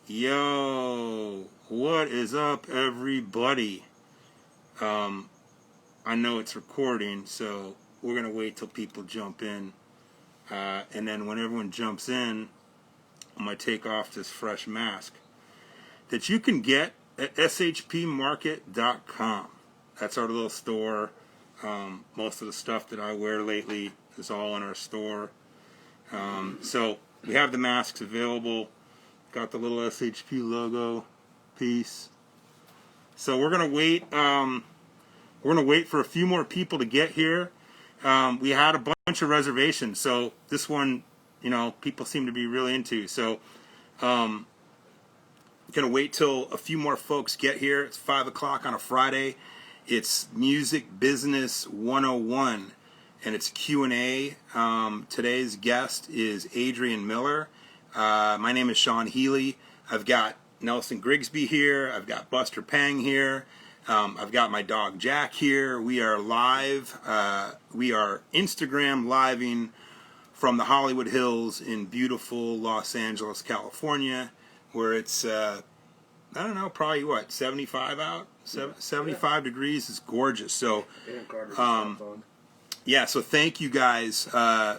Yo, what is up, everybody? I know it's recording, so we're gonna wait till people jump in, and then when everyone jumps in, I'm gonna take off this fresh mask that you can get at shpmarket.com. That's our little store. Most of the stuff that I wear lately is all in our store. So we have the masks available. Got the little SHP logo piece. So we're gonna wait. We're gonna wait for a few more people to get here. We had a bunch of reservations, so this one, people seem to be really into. So, gonna wait till a few more folks get here. It's 5 o'clock on a Friday. It's Music Business 101, and it's Q&A. Today's guest is Adrian Miller. My name is Sean Healy. I've got Nelson Grigsby here. I've got Buster Pang here. I've got my dog Jack here. We are live. We are Instagram living from the Hollywood Hills in beautiful Los Angeles, California, where it's, probably 75 out? 75 degrees. Is gorgeous. So, so thank you guys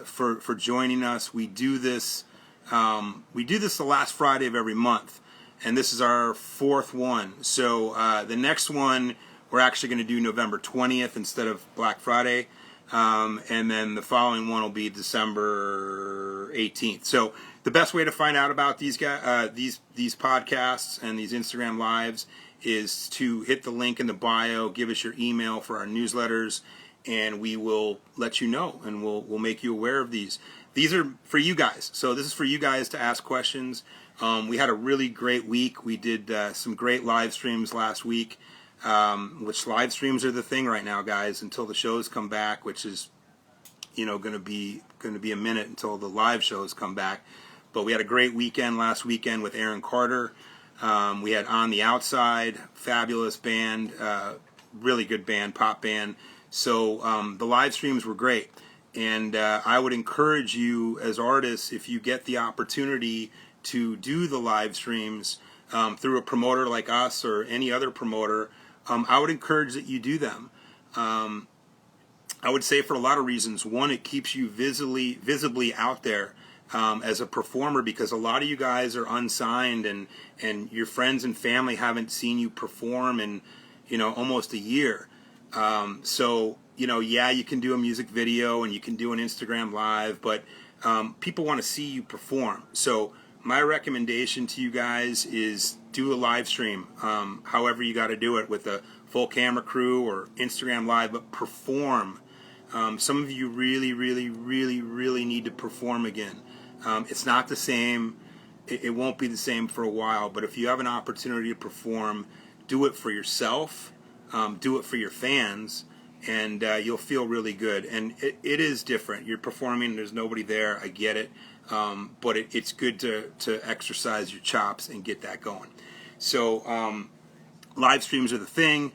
for joining us. We do this the last Friday of every month, and this is our fourth one. So the next one we're actually going to do November 20th instead of Black Friday, and then the following one will be December 18th. So the best way to find out about these guys, these podcasts and these Instagram lives is to hit the link in the bio, give us your email for our newsletters, and we will let you know, and we'll make you aware of these. These are for you guys. So this is for you guys to ask questions. We had a really great week. We did some great live streams last week, which live streams are the thing right now, guys, until the shows come back, which is, going to be a minute until the live shows come back. But we had a great weekend last weekend with Aaron Carter. We had On the Outside, fabulous band, really good band, pop band. So the live streams were great. And I would encourage you as artists, if you get the opportunity to do the live streams through a promoter like us or any other promoter, I would encourage that you do them. I would say for a lot of reasons. One, it keeps you visibly out there as a performer, because a lot of you guys are unsigned, and your friends and family haven't seen you perform in almost a year. You can do a music video and you can do an Instagram live, but people want to see you perform. So my recommendation to you guys is do a live stream, however you got to do it, with a full camera crew or Instagram live, but perform. Some of you really, really, really, really need to perform again. It's not the same. It won't be the same for a while, but if you have an opportunity to perform, do it for yourself, do it for your fans, and you'll feel really good. And it is different. You're performing, there's nobody there, I get it, but it's good to exercise your chops and get that going. So live streams are the thing.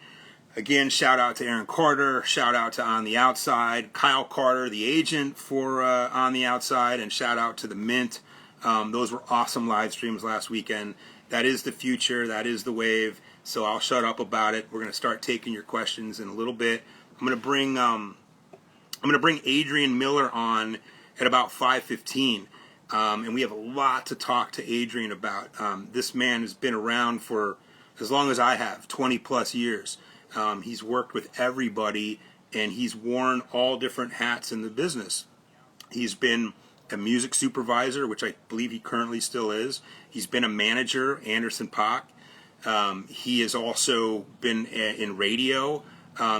Again, shout out to Aaron Carter, shout out to On the Outside, Kyle Carter, the agent for On the Outside, and shout out to the Mint. Those were awesome live streams last weekend. That is the future, that is the wave. So I'll shut up about it. We're going to start taking your questions in a little bit. I'm going to bring Adrian Miller on at about 5:15, and we have a lot to talk to Adrian about. This man has been around for as long as I have, 20 plus years. He's worked with everybody, and he's worn all different hats in the business. He's been a music supervisor, which I believe he currently still is. He's been a manager, Anderson Paak. He has also been in radio.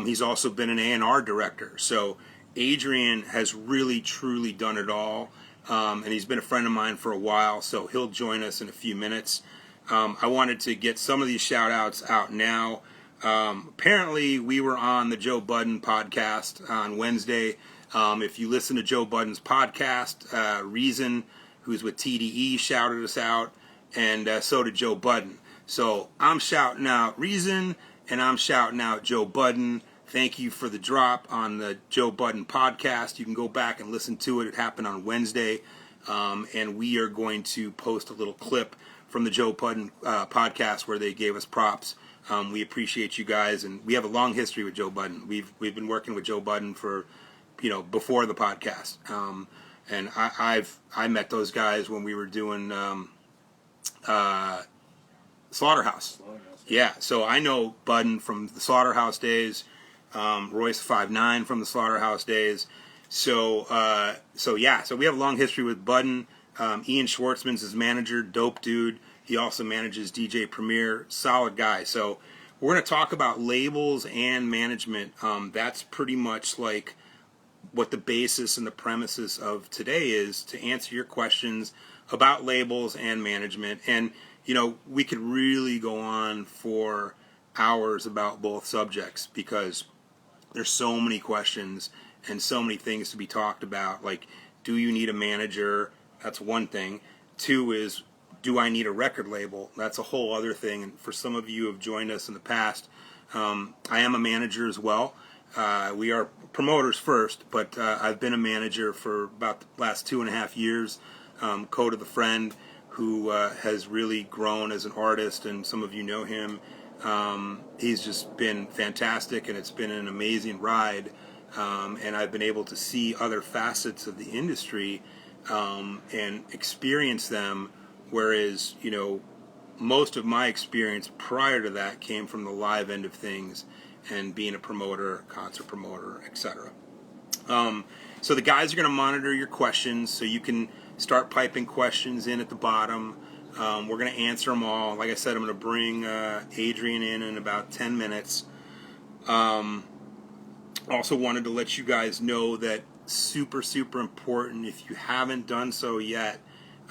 He's also been an A&R director. So Adrian has really, truly done it all. And he's been a friend of mine for a while, so he'll join us in a few minutes. I wanted to get some of these shout-outs out now. Apparently, we were on the Joe Budden podcast on Wednesday. If you listen to Joe Budden's podcast, Reason, who's with TDE, shouted us out, and so did Joe Budden. So I'm shouting out Reason, and I'm shouting out Joe Budden. Thank you for the drop on the Joe Budden podcast. You can go back and listen to it. It happened on Wednesday. and we are going to post a little clip from the Joe Budden podcast where they gave us props. We appreciate you guys, and we have a long history with Joe Budden. We've been working with Joe Budden for, before the podcast. And I met those guys when we were doing Slaughterhouse. Yeah, so I know Budden from the Slaughterhouse days, Royce 5'9" from the Slaughterhouse days. So we have a long history with Budden. Ian Schwartzman's his manager, dope dude. He also manages DJ Premier, solid guy. So we're going to talk about labels and management. That's pretty much like what the basis and the premises of today is, to answer your questions about labels and management. And, we could really go on for hours about both subjects because there's so many questions and so many things to be talked about. Like, do you need a manager? That's one thing. Two is, do I need a record label? That's a whole other thing. And for some of you who have joined us in the past, I am a manager as well. We are promoters first, but I've been a manager for about the last 2.5 years. Code of the Friend, who has really grown as an artist, and some of you know him. He's just been fantastic, and it's been an amazing ride. And I've been able to see other facets of the industry and experience them, whereas, most of my experience prior to that came from the live end of things and being a promoter, concert promoter, etc. So the guys are going to monitor your questions, so you can start piping questions in at the bottom. We're going to answer them all. Like I said, I'm going to bring Adrian in about 10 minutes. Also wanted to let you guys know that super, super important, if you haven't done so yet,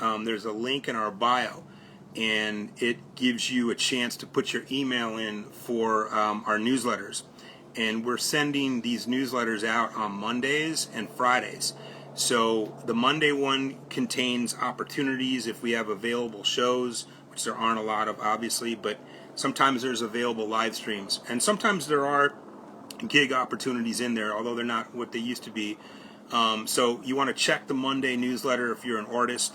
there's a link in our bio, and it gives you a chance to put your email in for our newsletters. And we're sending these newsletters out on Mondays and Fridays. So the Monday one contains opportunities if we have available shows, which there aren't a lot of, obviously, but sometimes there's available live streams. And sometimes there are gig opportunities in there, although they're not what they used to be. So you want to check the Monday newsletter if you're an artist.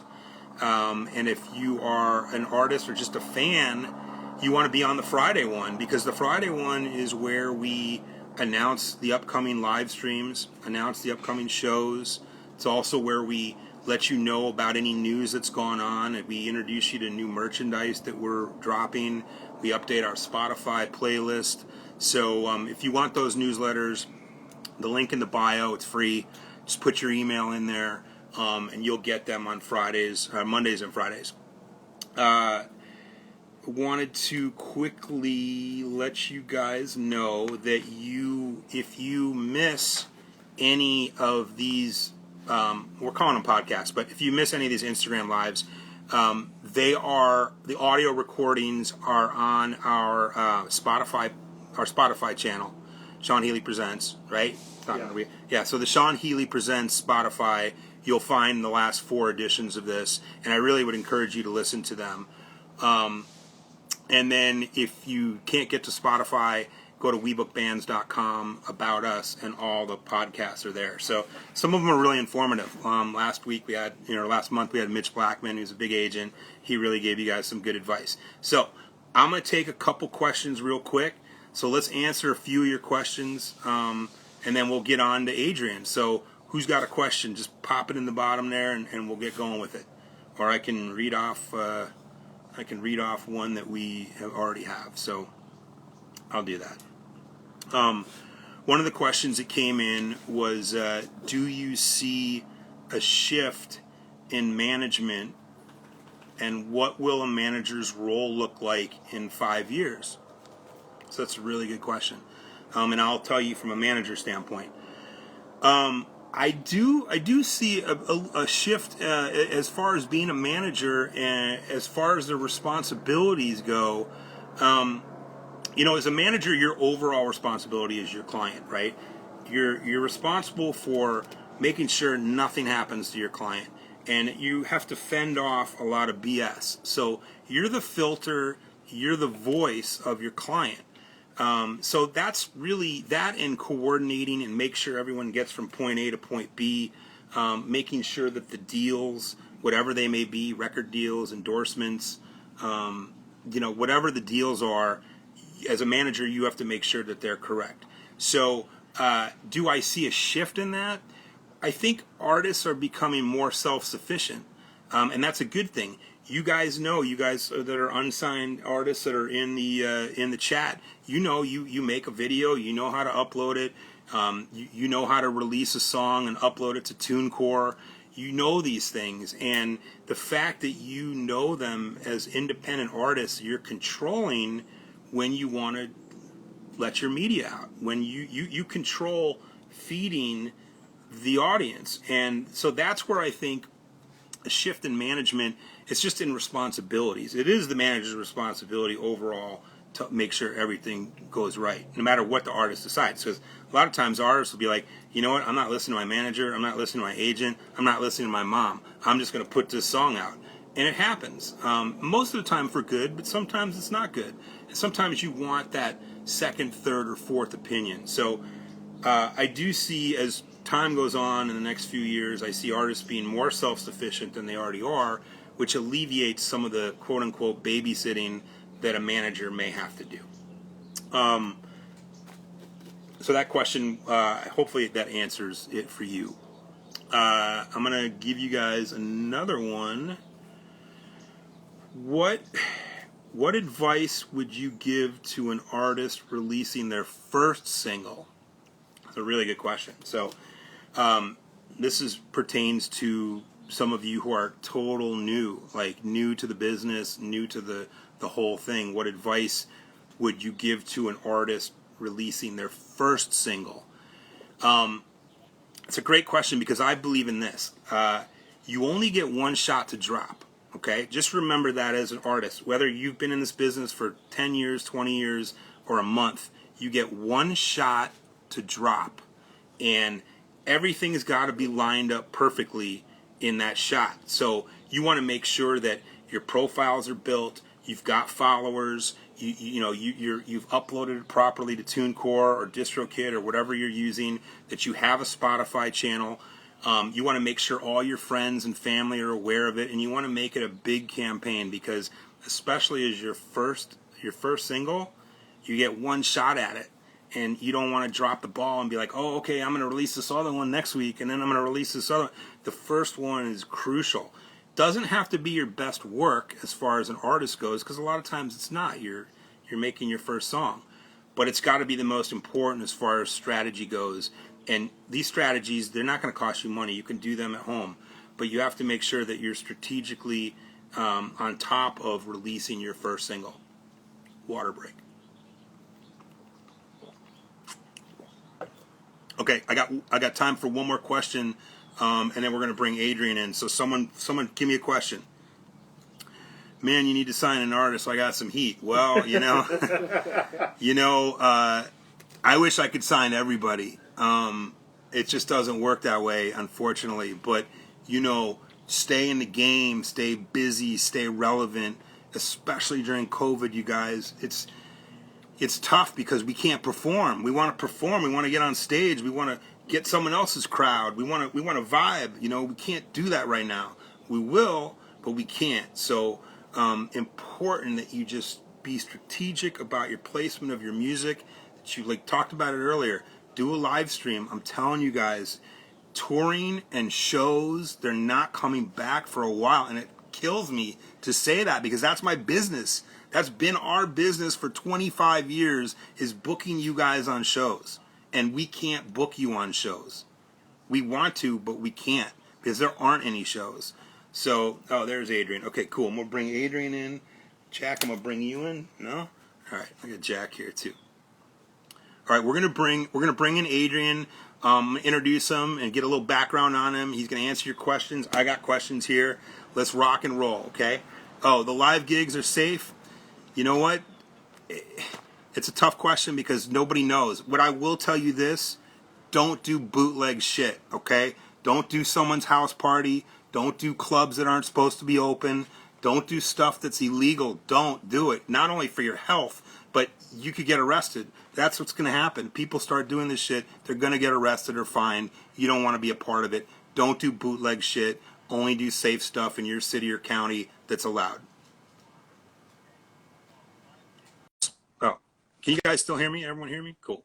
And if you are an artist or just a fan, you want to be on the Friday one, because the Friday one is where we announce the upcoming live streams, announce the upcoming shows. It's also where we let you know about any news that's gone on, and we introduce you to new merchandise that we're dropping. We update our Spotify playlist. So if you want those newsletters, the link in the bio, it's free. Just put your email in there, and you'll get them on Mondays and Fridays. Wanted to quickly let you guys know that if you miss any of these, we're calling them podcasts, but if you miss any of these Instagram lives, the audio recordings are on our Spotify channel, Sean Healy Presents, right? Yeah, so the Sean Healy Presents Spotify, you'll find the last 4 editions of this, and I really would encourage you to listen to them. And then if you can't get to Spotify, go to webookbands.com, about us, and all the podcasts are there. So some of them are really informative. Last month we had Mitch Blackman, who's a big agent. He really gave you guys some good advice. So I'm going to take a couple questions real quick. So let's answer a few of your questions, and then we'll get on to Adrian. So who's got a question? Just pop it in the bottom there, and we'll get going with it. Or I can read off one that we already have. So I'll do that. One of the questions that came in was, do you see a shift in management, and what will a manager's role look like in 5 years? So that's a really good question. And I'll tell you from a manager standpoint. I do see a shift as far as being a manager, and as far as the responsibilities go. As a manager, your overall responsibility is your client, right? You're responsible for making sure nothing happens to your client, and you have to fend off a lot of BS. So you're the filter, you're the voice of your client. So that's really that, in coordinating and make sure everyone gets from point A to point B, making sure that the deals whatever they may be, record deals, endorsements, whatever the deals are, as a manager, you have to make sure that they're correct. So do I see a shift in that? I think artists are becoming more self-sufficient, and that's a good thing. You guys that are unsigned artists that are in the chat, you make a video, you know how to upload it, you know how to release a song and upload it to TuneCore. You know these things, and the fact that you know them as independent artists, you're controlling when you want to let your media out, when you control feeding the audience. And so that's where I think a shift in management, it's just in responsibilities. It is the manager's responsibility overall to make sure everything goes right, no matter what the artist decides. Because a lot of times artists will be like, you know what, I'm not listening to my manager, I'm not listening to my agent, I'm not listening to my mom, I'm just going to put this song out. And it happens. Most of the time for good, but sometimes it's not good. And sometimes you want that second, third, or fourth opinion. So I do see, as time goes on in the next few years, I see artists being more self-sufficient than they already are, which alleviates some of the quote-unquote babysitting that a manager may have to do. So that question, hopefully that answers it for you. I'm going to give you guys another one. What advice would you give to an artist releasing their first single? That's a really good question. So this pertains to some of you who are total new to the business, new to the whole thing. What advice would you give to an artist releasing their first single? It's a great question, because I believe in this. You only get one shot to drop. Okay, just remember that as an artist, whether you've been in this business for 10 years, 20 years, or a month, you get one shot to drop, and everything's got to be lined up perfectly in that shot. So you want to make sure that your profiles are built, you've got followers, you've uploaded it properly to TuneCore or DistroKid or whatever you're using, that you have a Spotify channel. You want to make sure all your friends and family are aware of it, and you want to make it a big campaign, because especially as your first single, you get one shot at it, and you don't want to drop the ball and be like, oh, okay, I'm going to release this other one next week, and then I'm going to release this other one. The first one is crucial. Doesn't have to be your best work as far as an artist goes, because a lot of times it's not. You're making your first song, but it's got to be the most important as far as strategy goes. And these strategies, they're not going to cost you money. You can do them at home. But you have to make sure that you're strategically on top of releasing your first single. Water break. Okay, I got time for one more question, and then we're going to bring Adrian in. So someone give me a question. Man, you need to sign an artist, so I got some heat. Well, I wish I could sign everybody. It just doesn't work that way, unfortunately. But, stay in the game, stay busy, stay relevant, especially during COVID, you guys. It's tough because we can't perform. We want to perform. We want to get on stage. We want to get someone else's crowd. We want to vibe. We can't do that right now. We will, but we can't. So important that you just be strategic about your placement of your music. That you talked about it earlier. Do a live stream. I'm telling you guys, touring and shows, they're not coming back for a while, and it kills me to say that, because that's my business. That's been our business for 25 years, is booking you guys on shows. And we can't book you on shows. We want to, but we can't, because there aren't any shows. So, there's Adrian. Okay, cool. I'm going to bring Adrian in. Jack, I'm going to bring you in. No? All right, I got Jack here too. All right, we're gonna bring in Adrian, introduce him and get a little background on him. He's gonna answer your questions. I got questions here. Let's rock and roll, okay? Oh, the live gigs are safe. You know what? It's a tough question because nobody knows. What I will tell you this: don't do bootleg shit, okay? Don't do someone's house party. Don't do clubs that aren't supposed to be open. Don't do stuff that's illegal. Don't do it. Not only for your health, but you could get arrested. That's what's going to happen. People start doing this shit, they're going to get arrested or fined. You don't want to be a part of it. Don't do bootleg shit. only do safe stuff in your city or county that's allowed. Oh, can you guys still hear me? Everyone hear me? Cool.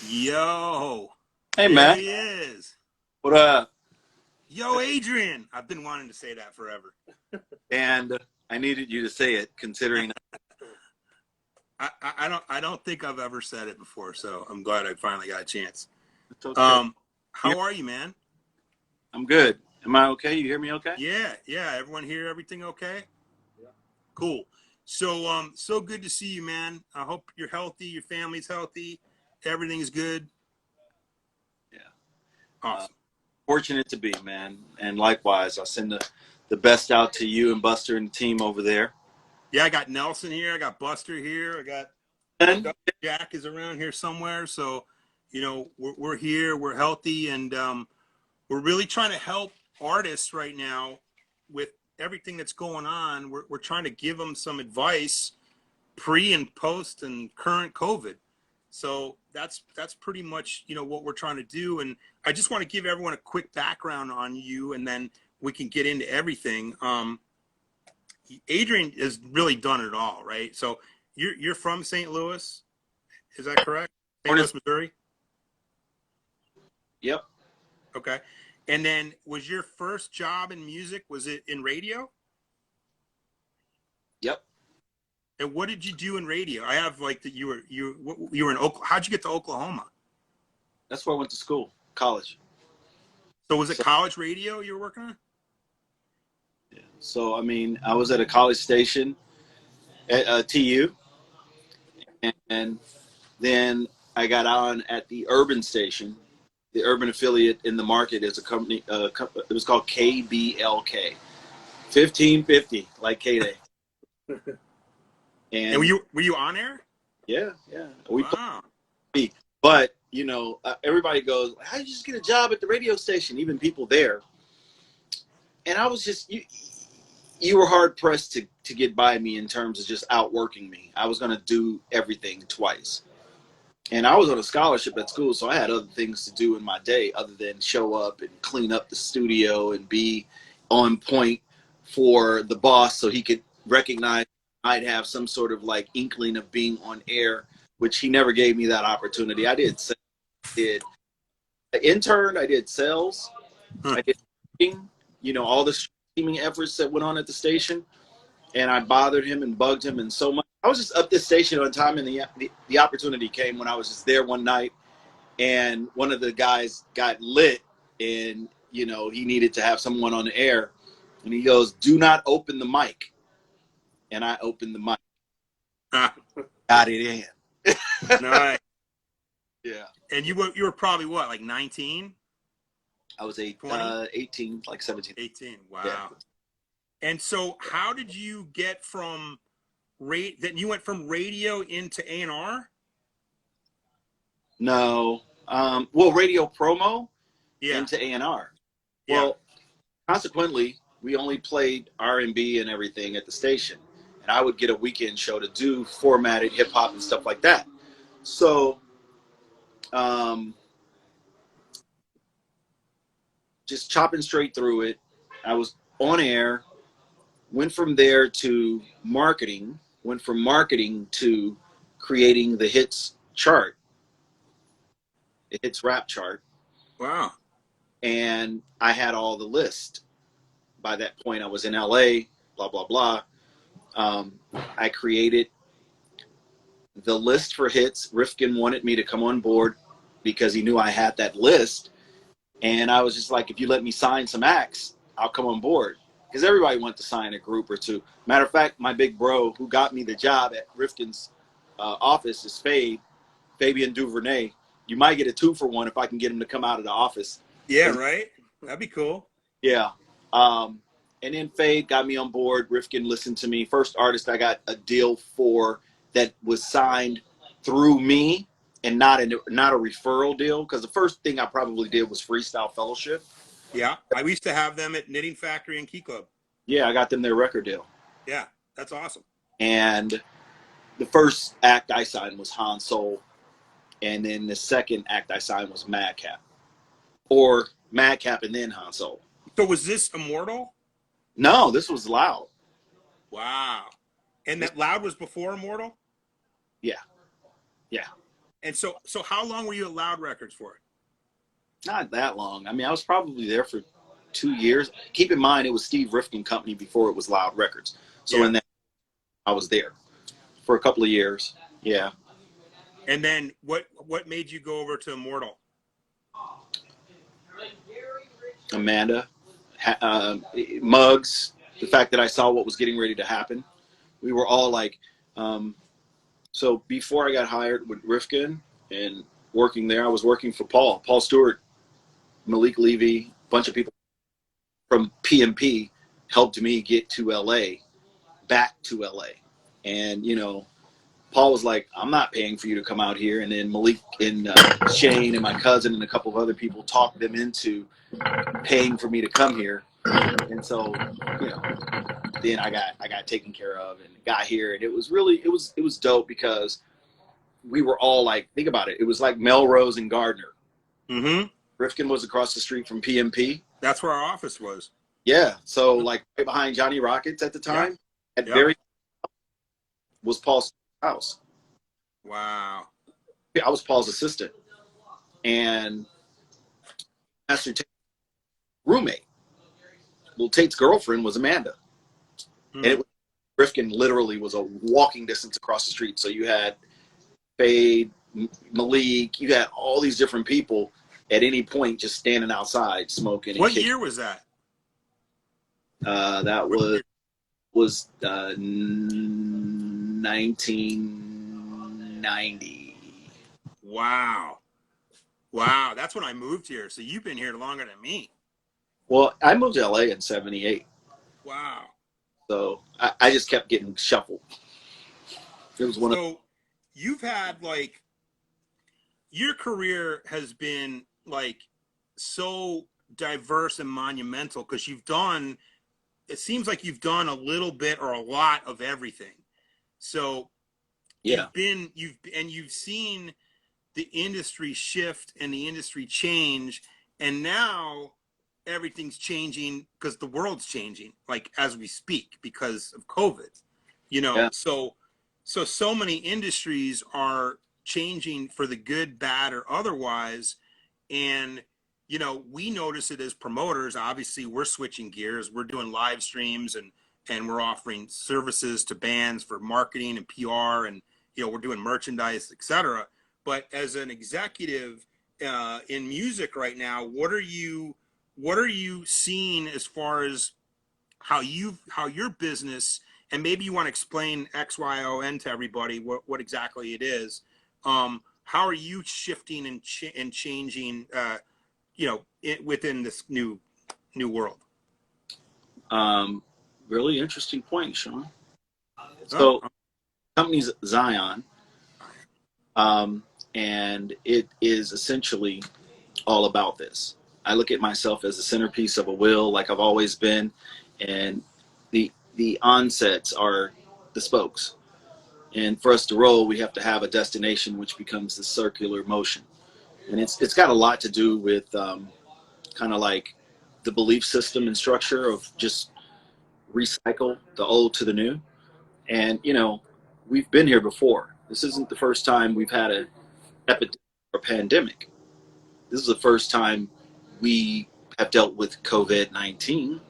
Yo, Hey, there Matt. he is. What up? Yo, Adrian. I've been wanting to say that forever. And I needed you to say it, considering. I don't think I've ever said it before, so I'm glad I finally got a chance. It's okay. How are you, man? I'm good. Am I okay? You hear me okay? Yeah. Everyone here, everything okay? Yeah. Cool. So, so good to see you, man. I hope you're healthy, your family's healthy, everything's good. Yeah. Awesome. Fortunate to be, man. And likewise, I'll send the best out to you and Buster and the team over there. Yeah, I got Nelson here. I got Buster here. I got And Jack is around here somewhere. So, we're here. We're healthy, and we're really trying to help artists right now with everything that's going on. We're trying to give them some advice pre and post and current COVID. So that's pretty much what we're trying to do. And I just want to give everyone a quick background on you, and then we can get into everything. Adrian has really done it all, right? So you're from St. Louis, is that correct? St. Louis, Missouri. Yep. Okay. And then was your first job in music, was it in radio? Yep. And what did you do in radio? I have like that you were in Oklahoma. How'd you get to Oklahoma? That's where I went to school, college. So was it college radio you were working on? Yeah. So, I mean, I was at a college station at TU, and then I got on at the urban station. The urban affiliate in the market is a company. It was called KBLK, 1550, like K-Day. And were you on air? Yeah. Wow. But everybody goes, "How did you just get a job at the radio station?" Even people there. And I was just you were hard pressed to get by me in terms of just outworking me. I was going to do everything twice. And I was on a scholarship at school, so I had other things to do in my day other than show up and clean up the studio and be on point for the boss so he could recognize I'd have some sort of like inkling of being on air, which he never gave me that opportunity. I interned, I did sales, I did all the streaming efforts that went on at the station, and I bothered him and bugged him and so much. I was just up this station on time, and the opportunity came when I was just there one night, and one of the guys got lit, and he needed to have someone on the air, and he goes, "Do not open the mic," and I opened the mic, got it in. Nice. Yeah. And you were probably what, like 19? I was 18, like 17. 18. Wow. Yeah. And so, how did you get from you went from radio into A&R? No. Well, radio promo into A&R. Well, consequently, we only played R&B and everything at the station. And I would get a weekend show to do formatted hip hop and stuff like that. So, just chopping straight through it. I was on air, went from there to marketing, went from marketing to creating the hits chart, the hits rap chart. Wow. And I had all the list. By that point, I was in LA, blah, blah, blah. I created the list for hits. Rifkin wanted me to come on board because he knew I had that list. And I was just like, if you let me sign some acts, I'll come on board. Because everybody wanted to sign a group or two. Matter of fact, my big bro who got me the job at Rifkin's office is Fabian Duvernay. You might get a 2-for-1 if I can get him to come out of the office. Yeah, right? That'd be cool. Yeah. And then Fade got me on board. Rifkin listened to me. First artist I got a deal for that was signed through me and not a referral deal. Because the first thing I probably did was Freestyle Fellowship. Yeah. I used to have them at Knitting Factory and Key Club. Yeah, I got them their record deal. Yeah, that's awesome. And the first act I signed was Han Soul. And then the second act I signed was Madcap. Or Madcap and then Han Solo. So was this Immortal? No, this was Loud. Wow. And that Loud was before Immortal? Yeah. Yeah. And so how long were you at Loud Records for? Not that long. I mean, I was probably there for 2 years. Keep in mind, it was Steve Rifkin Company before it was Loud Records. So Yeah. in that, I was there for a couple of years. Yeah. And then what made you go over to Immortal? Amanda, Muggs, the fact that I saw what was getting ready to happen. We were all like, so before I got hired with Rifkin and working there, I was working for Paul Stewart, Malik Levy, a bunch of people from PMP helped me get to LA, back to LA. And, you know, Paul was like, I'm not paying for you to come out here. And then Malik and Shane and my cousin and a couple of other people talked them into paying for me to come here. And so, you know, then I got taken care of and got here. And it was really, it was dope because we were all like, think about it. It was like Melrose and Gardner. Mm-hmm. Rifkin was across the street from PMP. That's where our office was. Yeah. So like right behind Johnny Rockets at the time, at very was Paul's house. Wow. I was Paul's assistant. And Master Tate's roommate. Well, Tate's girlfriend was Amanda. Hmm. And Rifkin literally was a walking distance across the street. So you had Fade, Malik, you had all these different people at any point just standing outside smoking. What year was that? That was 1990. Wow, that's when I moved here. So you've been here longer than me. Well, I moved to LA in 78. Wow. So I just kept getting shuffled. It was one so you've had like, your career has been like so diverse and monumental because it seems like you've done a little bit or a lot of everything. So you've seen the industry shift and the industry change, and now everything's changing because the world's changing, like as we speak, because of COVID. You know, so many industries are changing for the good, bad, or otherwise. And you know, we notice it as promoters. Obviously, we're switching gears. We're doing live streams and we're offering services to bands for marketing and PR, and you know, we're doing merchandise, etc. But as an executive in music right now, what are you seeing as far as how your business, and maybe you want to explain XYON to everybody what exactly it is. How are you shifting and changing, you know, within this new world? really interesting point, Sean. So, company's Zion, and it is essentially all about this. I look at myself as a centerpiece of a wheel, like I've always been, and the onsets are the spokes. And for us to roll, we have to have a destination, which becomes the circular motion. And it's got a lot to do with kind of like the belief system and structure of just recycle the old to the new. And, you know, we've been here before. This isn't the first time we've had an epidemic or pandemic. This is the first time we have dealt with COVID-19.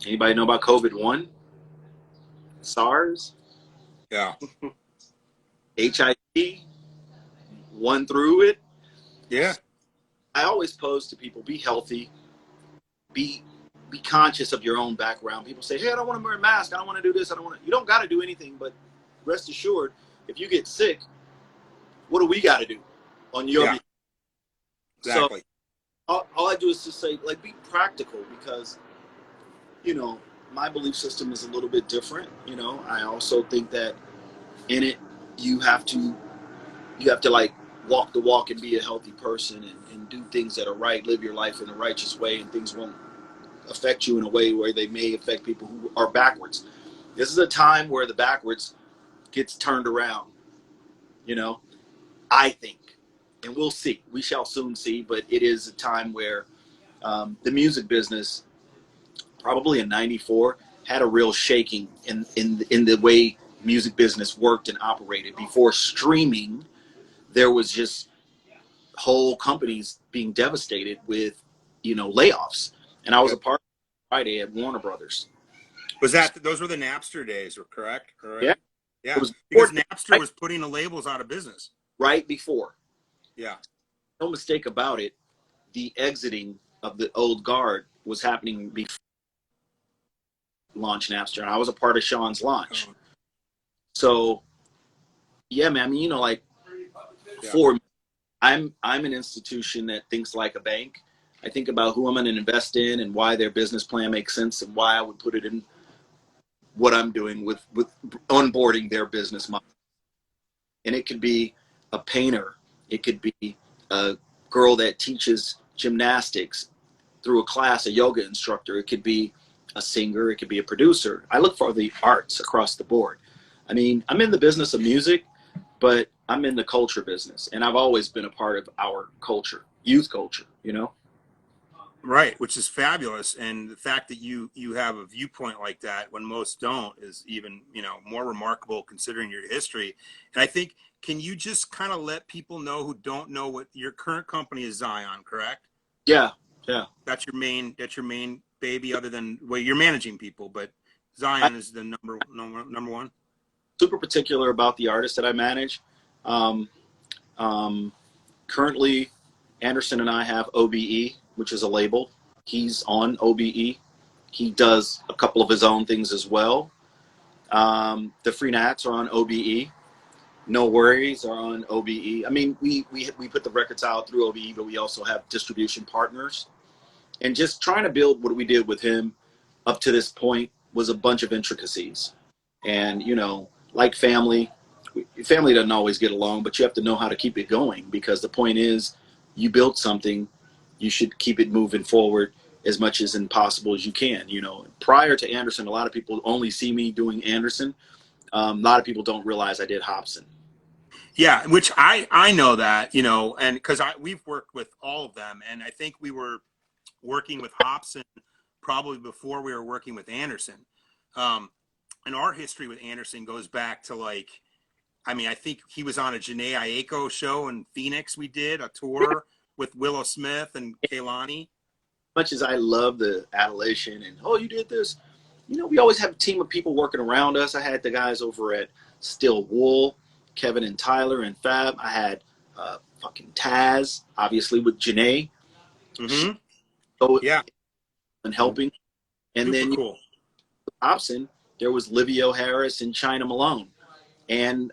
Anybody know about COVID-1? SARS? Yeah. HIV? One through it? Yeah. I always pose to people, be healthy, be conscious of your own background. People say, hey, I don't want to wear a mask. I don't want to do this. You don't got to do anything, but rest assured, if you get sick, what do we got to do on your behalf? Exactly. So all I do is just say, like, be practical, because, you know, my belief system is a little bit different. You know, I also think that in it, you have to like walk the walk and be a healthy person and do things that are right, live your life in a righteous way, and things won't affect you in a way where they may affect people who are backwards. This is a time where the backwards gets turned around, you know, I think. and we'll see. We shall soon see. But it is a time where the music business, probably in '94, had a real shaking in the way music business worked and operated. Before streaming, there was just whole companies being devastated with, layoffs. And I was a part of Friday at Warner Brothers. Was that those were the Napster days, correct? Yeah. Yeah. It was because Napster was putting the labels out of business. Right before. Yeah. No mistake about it. The exiting of the old guard was happening before launch Napster, and I was a part of Sean's launch. Oh. So, yeah, man. I mean, for I'm an institution that thinks like a bank. I think about who I'm going to invest in and why their business plan makes sense and why I would put it in what I'm doing with onboarding their business model. And it could be a painter. It could be a girl that teaches gymnastics through a class, a yoga instructor. It could be a singer. It could be a producer. I look for the arts across the board. I mean, I'm in the business of music, but I'm in the culture business. And I've always been a part of our culture, youth culture, Right, which is fabulous, and the fact that you have a viewpoint like that when most don't is even more remarkable considering your history. And I think, can you just kind of let people know who don't know what your current company is? Zion, correct? Yeah. That's your main baby, other than, well, you're managing people, but Zion is the number one. Super particular about the artists that I manage. Currently, Anderson and I have OBE, which is a label. He's on OBE. He does a couple of his own things as well. The Free Nats are on OBE. No Worries are on OBE. I mean, we put the records out through OBE, but we also have distribution partners. And just trying to build what we did with him up to this point was a bunch of intricacies. And, like family doesn't always get along, but you have to know how to keep it going, because the point is, you built something, you should keep it moving forward as much as impossible as you can. Prior to Anderson, a lot of people only see me doing Anderson. A lot of people don't realize I did Hobson. Yeah, which I know that, and because we've worked with all of them, and I think we were working with Hobson probably before we were working with Anderson. And our history with Anderson goes back to I think he was on a Janae Aiko show in Phoenix. We did a tour with Willow Smith and Kaylani. Much as I love the adulation and, oh, you did this, we always have a team of people working around us. I had the guys over at Still Wool, Kevin and Tyler and Fab. I had fucking Taz, obviously, with Janae. Mm-hmm. Yeah. And helping. And super then cool. Hobson, there was Livio Harris and China Malone. And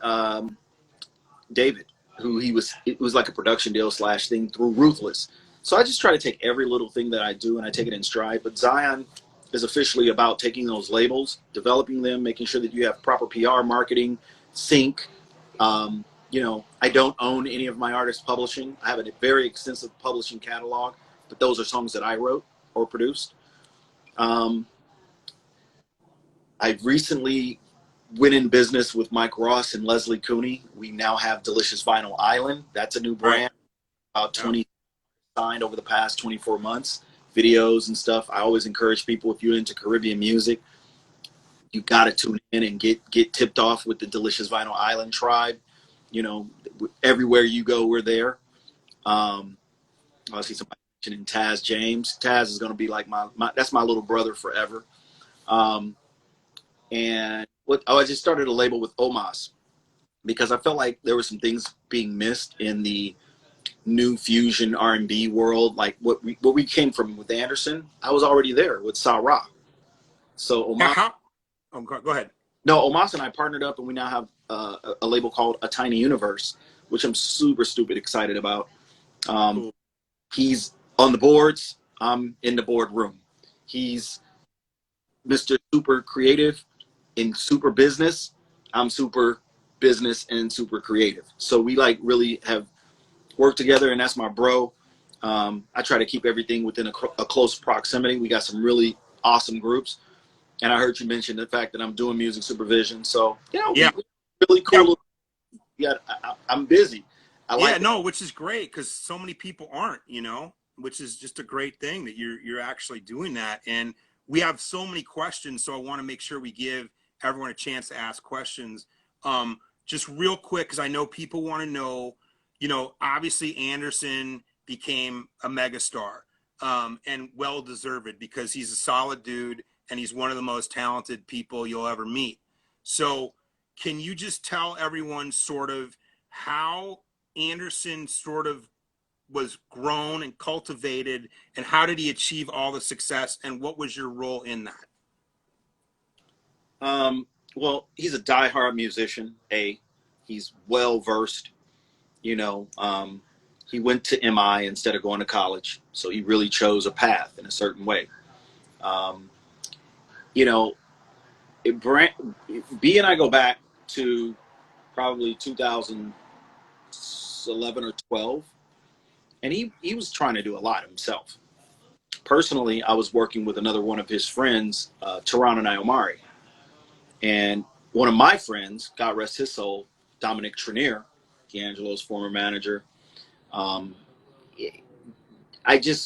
David, it was like a production deal / thing through Ruthless. So I just try to take every little thing that I do and I take it in stride. But Zion is officially about taking those labels, developing them, making sure that you have proper PR, marketing, sync. I don't own any of my artists' publishing. I have a very extensive publishing catalog, but those are songs that I wrote or produced. I recently went in business with Mike Ross and Leslie Cooney. We now have Delicious Vinyl Island. That's a new brand. About 20 signed over the past 24 months. Videos and stuff. I always encourage people, if you're into Caribbean music, you got to tune in and get tipped off with the Delicious Vinyl Island tribe. Everywhere you go, we're there. I see somebody mentioning Taz James. Taz is going to be like that's my little brother forever. And I just started a label with Omas because I felt like there were some things being missed in the new fusion R&B world. Like what we came from with Anderson, I was already there with Sa Ra. So Omas. Go ahead. No, Omas and I partnered up, and we now have a label called A Tiny Universe, which I'm super stupid excited about. Cool. He's on the boards. I'm in the boardroom. He's Mr. Super Creative in super business. I'm super business and super creative. So we really have worked together, and that's my bro. I try to keep everything within a close proximity. We got some really awesome groups. And I heard you mention the fact that I'm doing music supervision. So, yeah. really cool. Yeah, I'm busy. I Yeah, like that. no, which is great because so many people aren't, you know, which is just a great thing that you're actually doing that. And we have so many questions, so I want to make sure we give everyone a chance to ask questions. Just real quick, because I know people want to know, you know, obviously Anderson became a megastar, and well deserved because he's a solid dude and he's one of the most talented people you'll ever meet. So, can you just tell everyone sort of how Anderson sort of was grown and cultivated, and how did he achieve all the success, and what was your role in that? Well, he's a diehard musician. He's well versed. You know, he went to MI instead of going to college, so he really chose a path in a certain way. Um, you know, B and I go back to probably 2011 or 12, and he was trying to do a lot himself. Personally, I was working with another one of his friends, Taran and Omari, and one of my friends, God rest his soul, Dominic Trenier, D'Angelo's former manager. Um,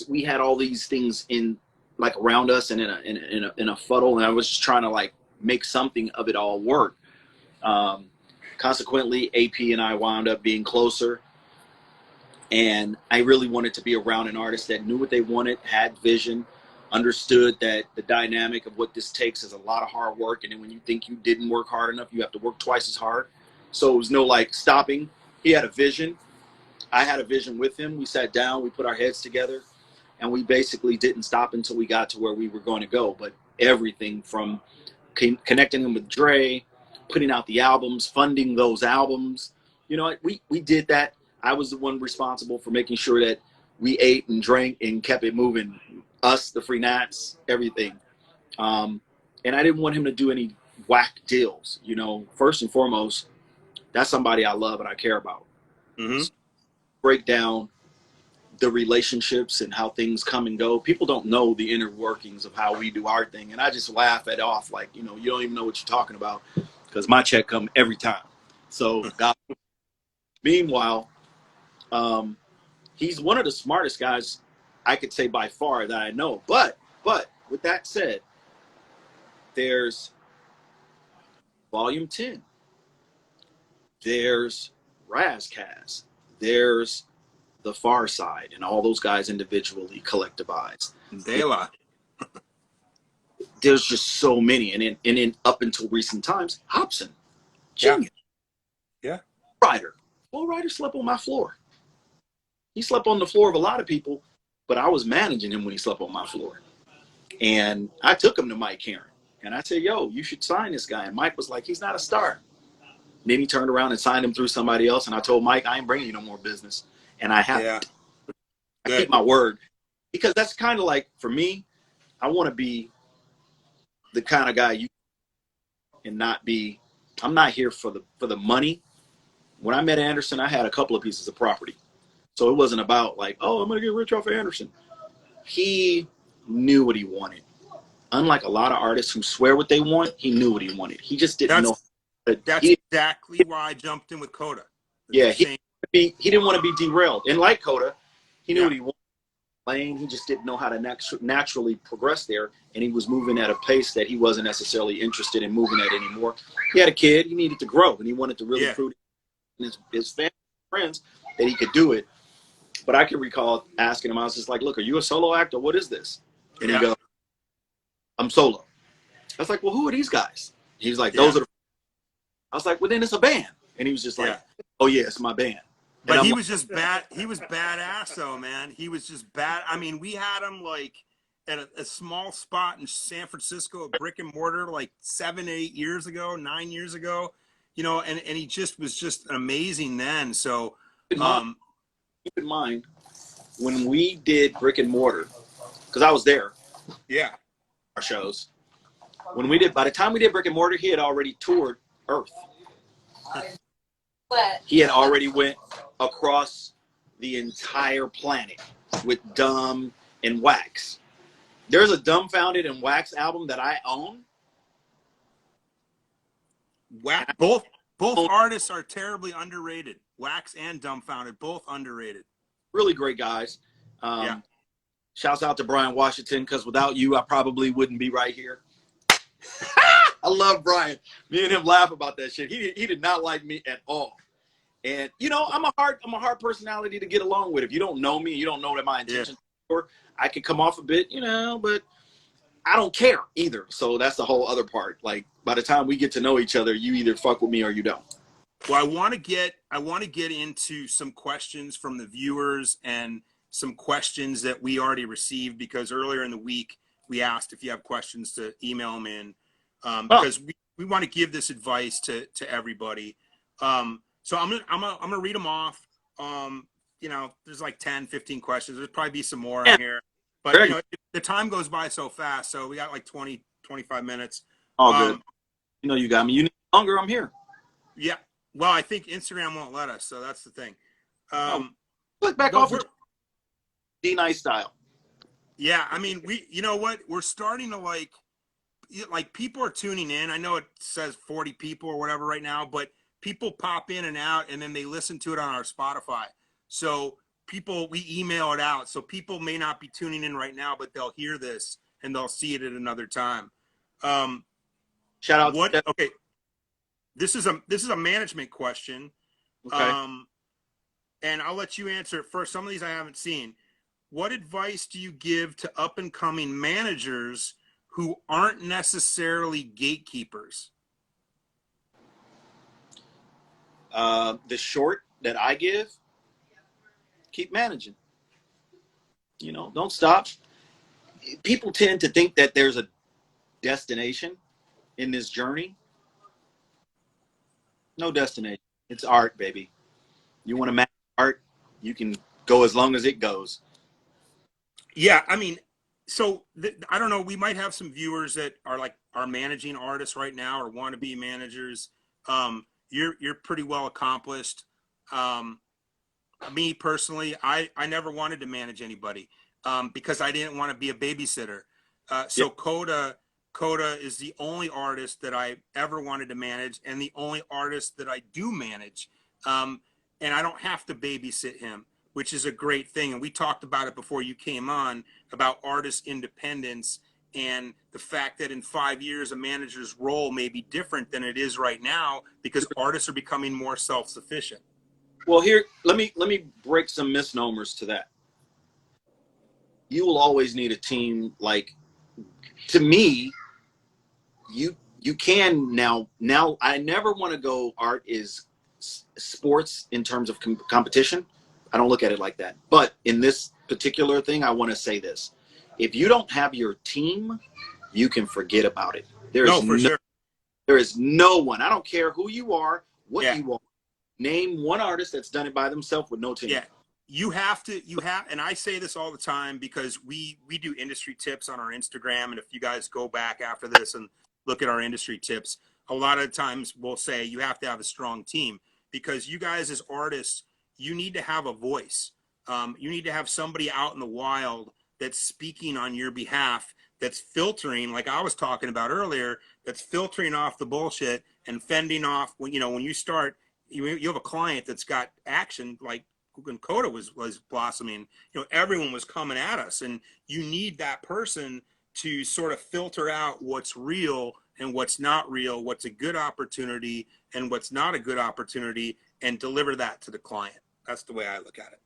we had all these things in like around us and in a fuddle, and I was just trying to like make something of it all work. Um, Consequently, AP and I wound up being closer, and I really wanted to be around an artist that knew what they wanted, had vision, understood that the dynamic of what this takes is a lot of hard work, and then when you think you didn't work hard enough, you have to work twice as hard. So it was no like stopping. He had a vision. I had a vision with him. We sat down, we put our heads together, and we basically didn't stop until we got to where we were going to go. But everything from connecting him with Dre, putting out the albums, funding those albums, you know, we did that. I was the one responsible for making sure that we ate and drank and kept it moving. Us, the Free Nats, everything. And I didn't want him to do any whack deals. You know, first and foremost, that's somebody I love and I care about. Mm-hmm. So break down the relationships and how things come and go. People don't know the inner workings of how we do our thing. And I just laugh it off like, you know, you don't even know what you're talking about because my check come every time. So God, meanwhile, he's one of the smartest guys I could say by far that I know. But with that said, there's Volume 10. There's Razcast. There's The Far Side, and all those guys individually collectivized. De La. There's just so many, and then up until recent times, Hobson, genius, Yeah. Ryder. Well, Ryder slept on my floor. He slept on the floor of a lot of people, but I was managing him when he slept on my floor. And I took him to Mike Herron, and I said, "Yo, you should sign this guy." And Mike was like, "He's not a star." And then he turned around and signed him through somebody else, and I told Mike, "I ain't bringing you no more business," and I have. Yeah. I keep my word, because that's kind of like, for me, I want to be the kind of guy you and not be. I'm not here for the money. When I met Anderson, I had a couple of pieces of property, so it wasn't about like, oh, I'm gonna get rich off of Anderson. He knew what he wanted. Unlike a lot of artists who swear what they want, he knew what he wanted. He just didn't know. That's exactly why I jumped in with Coda. Yeah, he didn't want to be derailed. And like Coda, he knew what he wanted. Playing, he just didn't know how to naturally progress there, and he was moving at a pace that he wasn't necessarily interested in moving at anymore. He had a kid, he needed to grow, and he wanted to really prove to his family and friends that he could do it. But I can recall asking him, I was just like, "Look, are you a solo act or what is this?" And he goes, "I'm solo." I was like, "Well, who are these guys?" He was like, "Those are the." I was like, "Well, then it's a band." And he was just like, "Oh yeah, it's my band." But he was just bad. He was badass, though, man. He was just bad. I mean, we had him like at a small spot in San Francisco, a brick and mortar, like 7, 8 years ago, 9 years ago, you know, and he just was just amazing then. So, keep in mind when we did brick and mortar, because I was there. Yeah. Our shows. By the time we did brick and mortar, he had already toured Earth. He had already went across the entire planet with Dumb and Wax. There's a Dumbfounded and Wax album that I own. Both artists are terribly underrated. Wax and Dumbfounded, both underrated. Really great guys. Yeah. Shouts out to Brian Washington, because without you, I probably wouldn't be right here. I love Brian. Me and him laugh about that shit. He did not like me at all. And you know, I'm a hard personality to get along with. If you don't know me, you don't know what my intentions are. I could come off a bit, you know, but I don't care either. So that's the whole other part. Like, by the time we get to know each other, you either fuck with me or you don't. Well, I want to get into some questions from the viewers and some questions that we already received, because earlier in the week we asked if you have questions to email them in, because we want to give this advice to everybody. So I'm gonna read them off. You know, there's like 10, 15 questions. There's probably be some more in here, but you know, the time goes by so fast. So we got like 20, 25 minutes. All good. You know, you got me. You need longer. I'm here. Yeah. Well, I think Instagram won't let us, so that's the thing. Click back off D-Nice style. Yeah, I mean, you know what? We're starting to like people are tuning in. I know it says 40 people or whatever right now, but people pop in and out, and then they listen to it on our Spotify. So we email it out. So people may not be tuning in right now, but they'll hear this and they'll see it at another time. Shout out. Okay. This is a management question. Okay. And I'll let you answer it first. Some of these I haven't seen. What advice do you give to up and coming managers who aren't necessarily gatekeepers? The short that I give, keep managing. You know, don't stop. People tend to think that there's a destination in this journey. No destination. It's art, baby. You want to manage art, you can go as long as it goes. Yeah, I mean, so I don't know. We might have some viewers that are managing artists right now or want to be managers. You're pretty well accomplished. Me personally, I never wanted to manage anybody because I didn't want to be a babysitter. So Coda is the only artist that I ever wanted to manage, and the only artist that I do manage. And I don't have to babysit him, which is a great thing. And we talked about it before you came on, about artist independence and the fact that in 5 years, a manager's role may be different than it is right now because artists are becoming more self-sufficient. Well, here, let me break some misnomers to that. You will always need a team. Like, to me, you can now I never want to go art is sports in terms of competition. I don't look at it like that. But in this particular thing, I want to say this. If you don't have your team, you can forget about it. There is no one. I don't care who you are, what you are. Name one artist that's done it by themselves with no team. Yeah. You have, and I say this all the time because we do industry tips on our Instagram. And if you guys go back after this and look at our industry tips, a lot of times we'll say you have to have a strong team because you guys as artists, you need to have a voice. You need to have somebody out in the wild that's speaking on your behalf, that's filtering, like I was talking about earlier, that's filtering off the bullshit and fending off when you start, you have a client that's got action, like when Coda was blossoming, everyone was coming at us, and you need that person to sort of filter out what's real and what's not real, what's a good opportunity and what's not a good opportunity, and deliver that to the client. That's the way I look at it.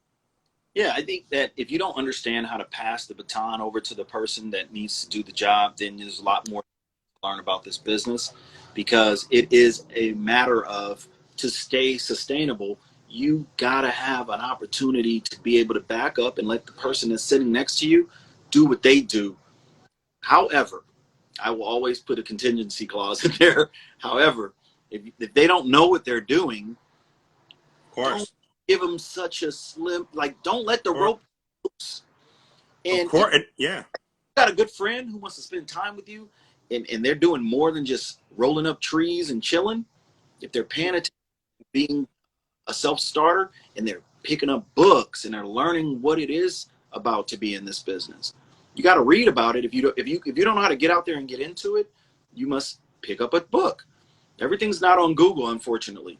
Yeah, I think that if you don't understand how to pass the baton over to the person that needs to do the job, then there's a lot more to learn about this business, because it is a matter of, to stay sustainable, you gotta have an opportunity to be able to back up and let the person that's sitting next to you do what they do. However, I will always put a contingency clause in there. However, if they don't know what they're doing, of course, don't give them such a slim, like, don't let the rope loose. And of course, yeah. You got a good friend who wants to spend time with you, and they're doing more than just rolling up trees and chilling. If they're paying attention, being a self-starter, and they're picking up books and they're learning what it is about to be in this business. You got to read about it. If you don't know how to get out there and get into it, you must pick up a book. Everything's not on Google, unfortunately.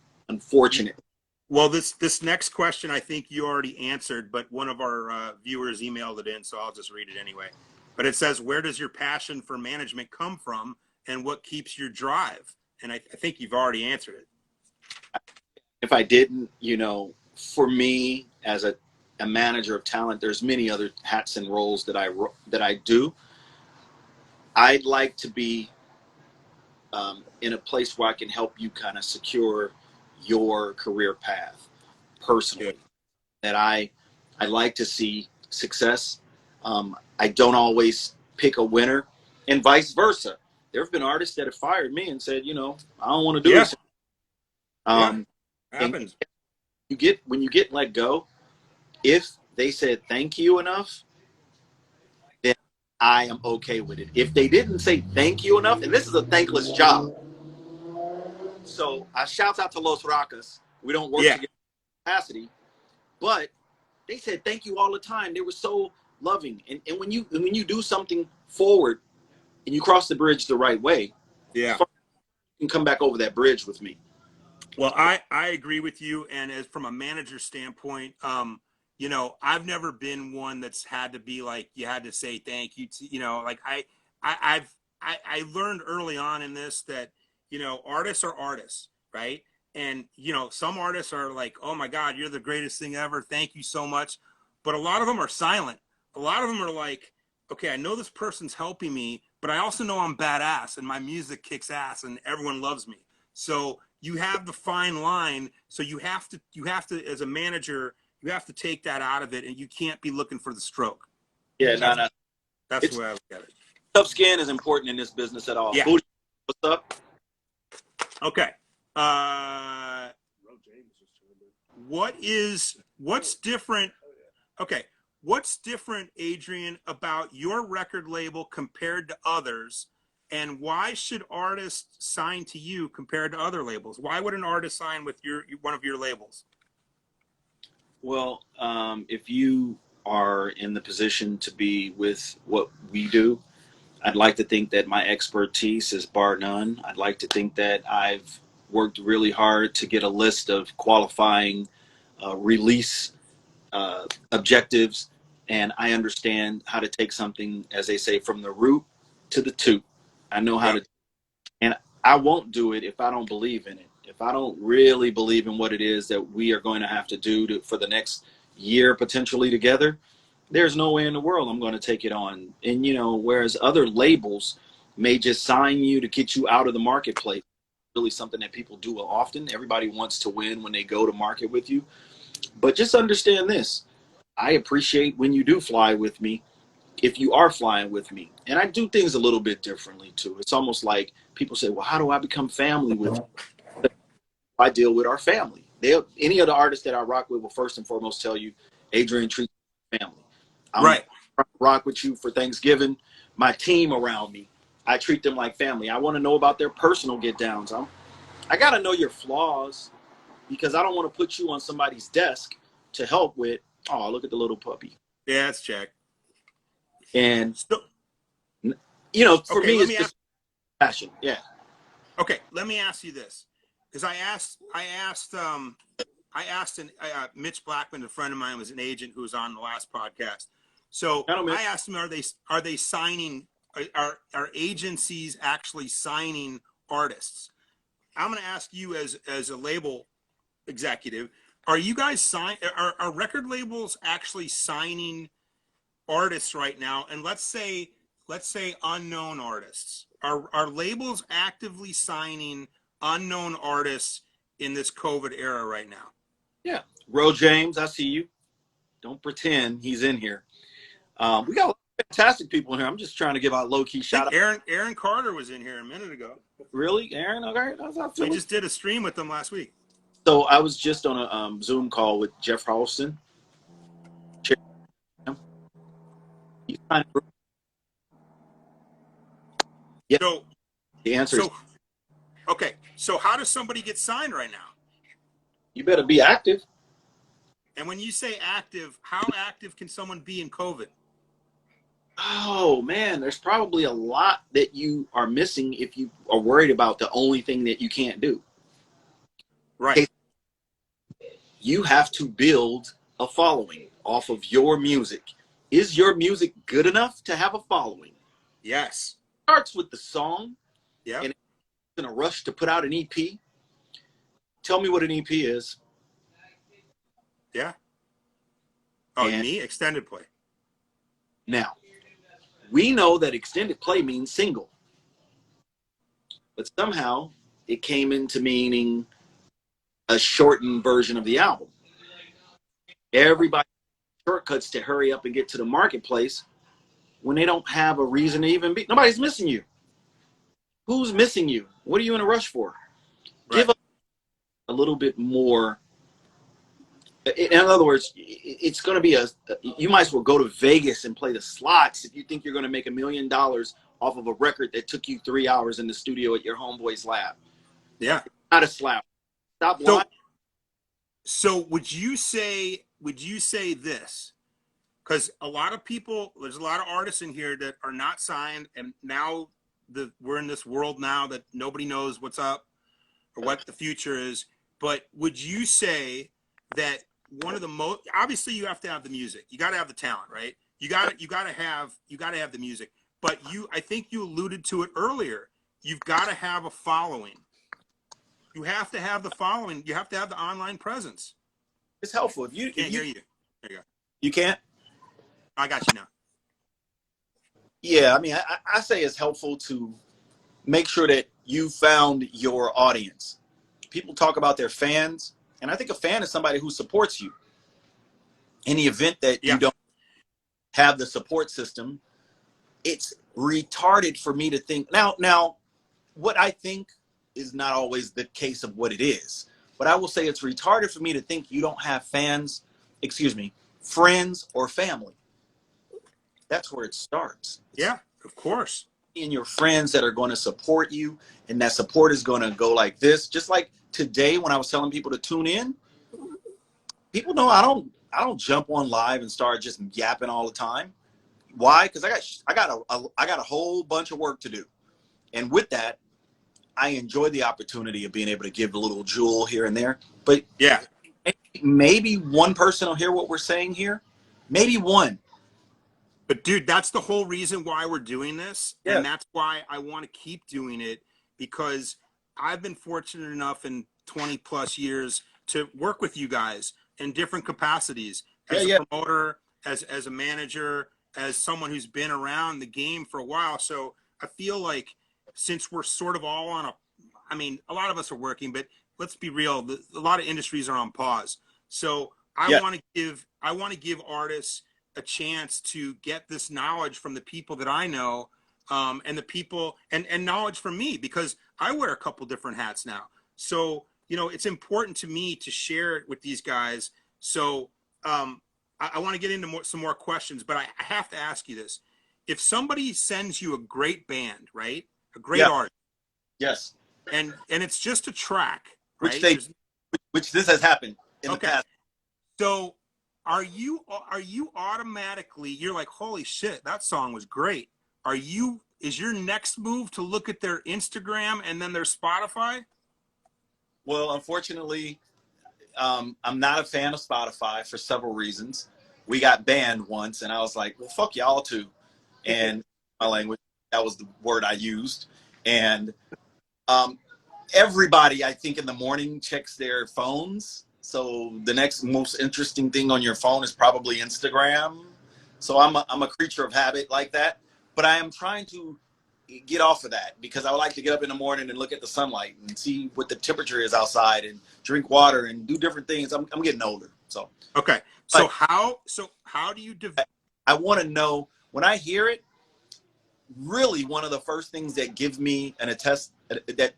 Well, this next question I think you already answered, but one of our viewers emailed it in, so I'll just read it anyway. But it says, "Where does your passion for management come from, and what keeps your drive?" And I think you've already answered it. If I didn't, for me as a manager of talent, there's many other hats and roles that I do. I'd like to be in a place where I can help you kind of secure your career path personally. Good. That I like to see success. I don't always pick a winner, and vice versa. There have been artists that have fired me and said, I don't want to do Yeah. this. Yeah. And Happens. when you get let go, if they said thank you enough, then I am okay with it. If they didn't say thank you enough, and this is a thankless job, so I shout out to Los Rocas. We don't work Yeah. together in capacity, but they said thank you all the time. They were so loving, and when you do something forward and you cross the bridge the right way, Yeah. you can come back over that bridge with me. Well, I agree with you, and as from a manager standpoint, I've never been one that's had to be like you had to say thank you to, like I learned early on in this that artists are artists, right? And some artists are like, oh my God, you're the greatest thing ever, thank you so much, but a lot of them are silent. A lot of them are like, okay, I know this person's helping me, but I also know I'm badass and my music kicks ass and everyone loves me. So you have the fine line. So you have to, as a manager, you have to take that out of it, and you can't be looking for the stroke. Yeah, no. That's the way I look at it. Tough skin is important in this business at all. Yeah. Booty, what's up? Okay. What's different? Okay. What's different, Adrian, about your record label compared to others? And why should artists sign to you compared to other labels? Why would an artist sign with one of your labels? Well, if you are in the position to be with what we do, I'd like to think that my expertise is bar none. I'd like to think that I've worked really hard to get a list of qualifying release objectives, and I understand how to take something, as they say, from the root to the toot. I know how to, and I won't do it if I don't believe in it. If I don't really believe in what it is that we are going to have to do for the next year potentially together, there's no way in the world I'm going to take it on. And whereas other labels may just sign you to get you out of the marketplace, really something that people do often. Everybody wants to win when they go to market with you. But just understand this. I appreciate when you do fly with me, if you are flying with me. And I do things a little bit differently too. It's almost like people say, well, how do I become family with you? I deal with our family. Any of the artists that I rock with will first and foremost tell you, Adrian treats family. I'm rock with you for Thanksgiving. My team around me, I treat them like family. I want to know about their personal get downs. I got to know your flaws, because I don't want to put you on somebody's desk to help with, oh, look at the little puppy. Yeah, it's Jack. And, So, for me, it's just passion. Yeah. Okay, let me ask you this. Because I asked Mitch Blackman, a friend of mine, was an agent who was on the last podcast. So I asked him, are they signing, are agencies actually signing artists? I'm going to ask you as a label executive, are you guys are record labels actually signing artists right now? And let's say unknown artists. Are labels actively signing unknown artists in this COVID era right now? Yeah. Ro James, I see you. Don't pretend he's in here. We got a lot of fantastic people in here. I'm just trying to give out low-key shout out. Aaron Carter was in here a minute ago. Really? Aaron? Okay. We just did a stream with them last week. So I was just on a Zoom call with Jeff Harleston. Yeah. So the answer is, okay. So how does somebody get signed right now? you better be active. And when you say active, how active can someone be in COVID? Oh man, there's probably a lot that you are missing if you are worried about the only thing that you can't do. Right. you have to build a following off of your music. Is your music good enough to have a following? Yes. It starts with the song. Yeah. And it's in a rush to put out an EP. Tell me what an EP is. Yeah. Oh, And me? Extended play. now, we know that extended play means single. But somehow it came into meaning a shortened version of the album. Everybody shortcuts to hurry up and get to the marketplace when they don't have a reason to even be. Nobody's missing you. Who's missing you? What are you in a rush for? Right. Give us a little bit more. In other words, it's going to be you might as well go to Vegas and play the slots if you think you're going to make $1 million off of a record that took you 3 hours in the studio at your homeboy's lab. Yeah. It's not a slap. Stop lying. So would you say this? Because a lot of people, there's a lot of artists in here that are not signed, and now we're in this world now that nobody knows what's up or what the future is. But would you say that one of the most, obviously you have to have the music, you got to have the talent, right? You got to have the music. But I think you alluded to it earlier. You've got to have a following. You have to have the following. You have to have the online presence. It's helpful. If you Can't hear you. There you go. You can't? I got you now. Yeah, I mean, I say it's helpful to make sure that you found your audience. People talk about their fans, and I think a fan is somebody who supports you. In the event that you don't have the support system, it's retarded for me to think. Now, what I think is not always the case of what it is. But I will say it's retarded for me to think you don't have friends or family. That's where it starts. Yeah, of course. And your friends that are going to support you, and that support is going to go like this. Just like today when I was telling people to tune in, people know I don't jump on live and start just yapping all the time. Why? Because I got a whole bunch of work to do. And with that, I enjoy the opportunity of being able to give a little jewel here and there. But yeah, maybe one person will hear what we're saying here. Maybe one. But dude, that's the whole reason why we're doing this. Yeah. And that's why I want to keep doing it, because I've been fortunate enough in 20 plus years to work with you guys in different capacities as a promoter, as a manager, as someone who's been around the game for a while. So I feel like since we're sort of all on a lot of us are working, but let's be real, a lot of industries are on pause. So I want to give artists a chance to get this knowledge from the people that I know, and the people and knowledge from me, because I wear a couple different hats now. So, it's important to me to share it with these guys. So I want to get into some more questions, but I have to ask you this. If somebody sends you a great band, right? A great artist. Yes. And it's just a track, right? Which this has happened in the past. So are you automatically, you're like, holy shit, that song was great. Is your next move to look at their Instagram and then their Spotify? Well, unfortunately, I'm not a fan of Spotify for several reasons. We got banned once, and I was like, well, fuck y'all too. And my language, that was the word I used. And everybody, I think, in the morning checks their phones. So the next most interesting thing on your phone is probably Instagram. So I'm a creature of habit like that. But I am trying to get off of that, because I would like to get up in the morning and look at the sunlight and see what the temperature is outside and drink water and do different things. I'm getting older. So okay. So how do you develop? I want to know, when I hear it, really one of the first things that gives me that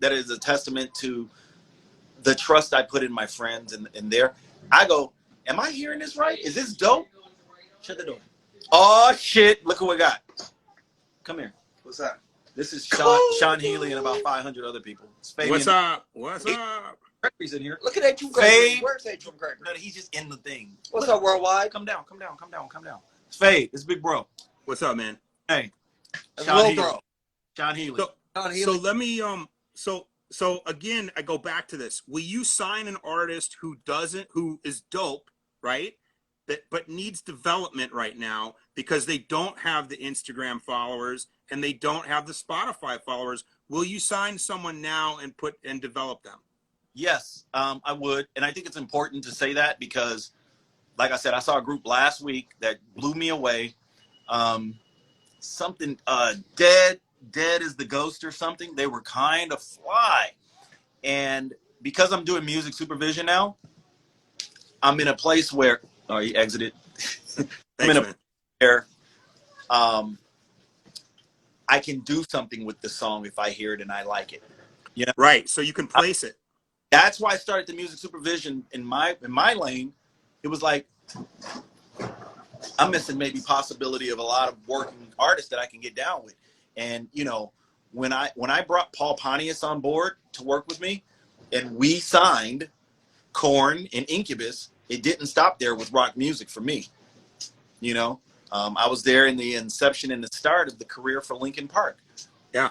is a testament to the trust I put in my friends and there, I go, am I hearing this right? Is this dope? Shut the door. Oh shit, look what we got. Come here. What's that? This is Sean Healy and about 500 other people. What's up? What's up? Gregory's in here. Look at Adrian Gregory. Fade. Where's Adrian Gregory? No, he's just in the thing. What's up, worldwide? Come down. Fade, it's big bro. What's up, man? Hey. Sean Healy. Sean Healy. So let me so So again, I go back to this. Will you sign an artist who is dope, right? But needs development right now because they don't have the Instagram followers and they don't have the Spotify followers. Will you sign someone now and develop them? Yes, I would. And I think it's important to say that because, like I said, I saw a group last week that blew me away. Something dead is the ghost or something. They were kind of fly. And because I'm doing music supervision now, I'm in a place where he exited. I'm in a place where I can do something with the song if I hear it and I like it. You know? Right. So you can place it. That's why I started the music supervision in my lane. It was like I'm missing maybe possibility of a lot of working artists that I can get down with. And you know, when I brought Paul Pontius on board to work with me, and we signed Korn and Incubus, it didn't stop there with rock music for me. You know, I was there in the inception and the start of the career for Linkin Park. Yeah,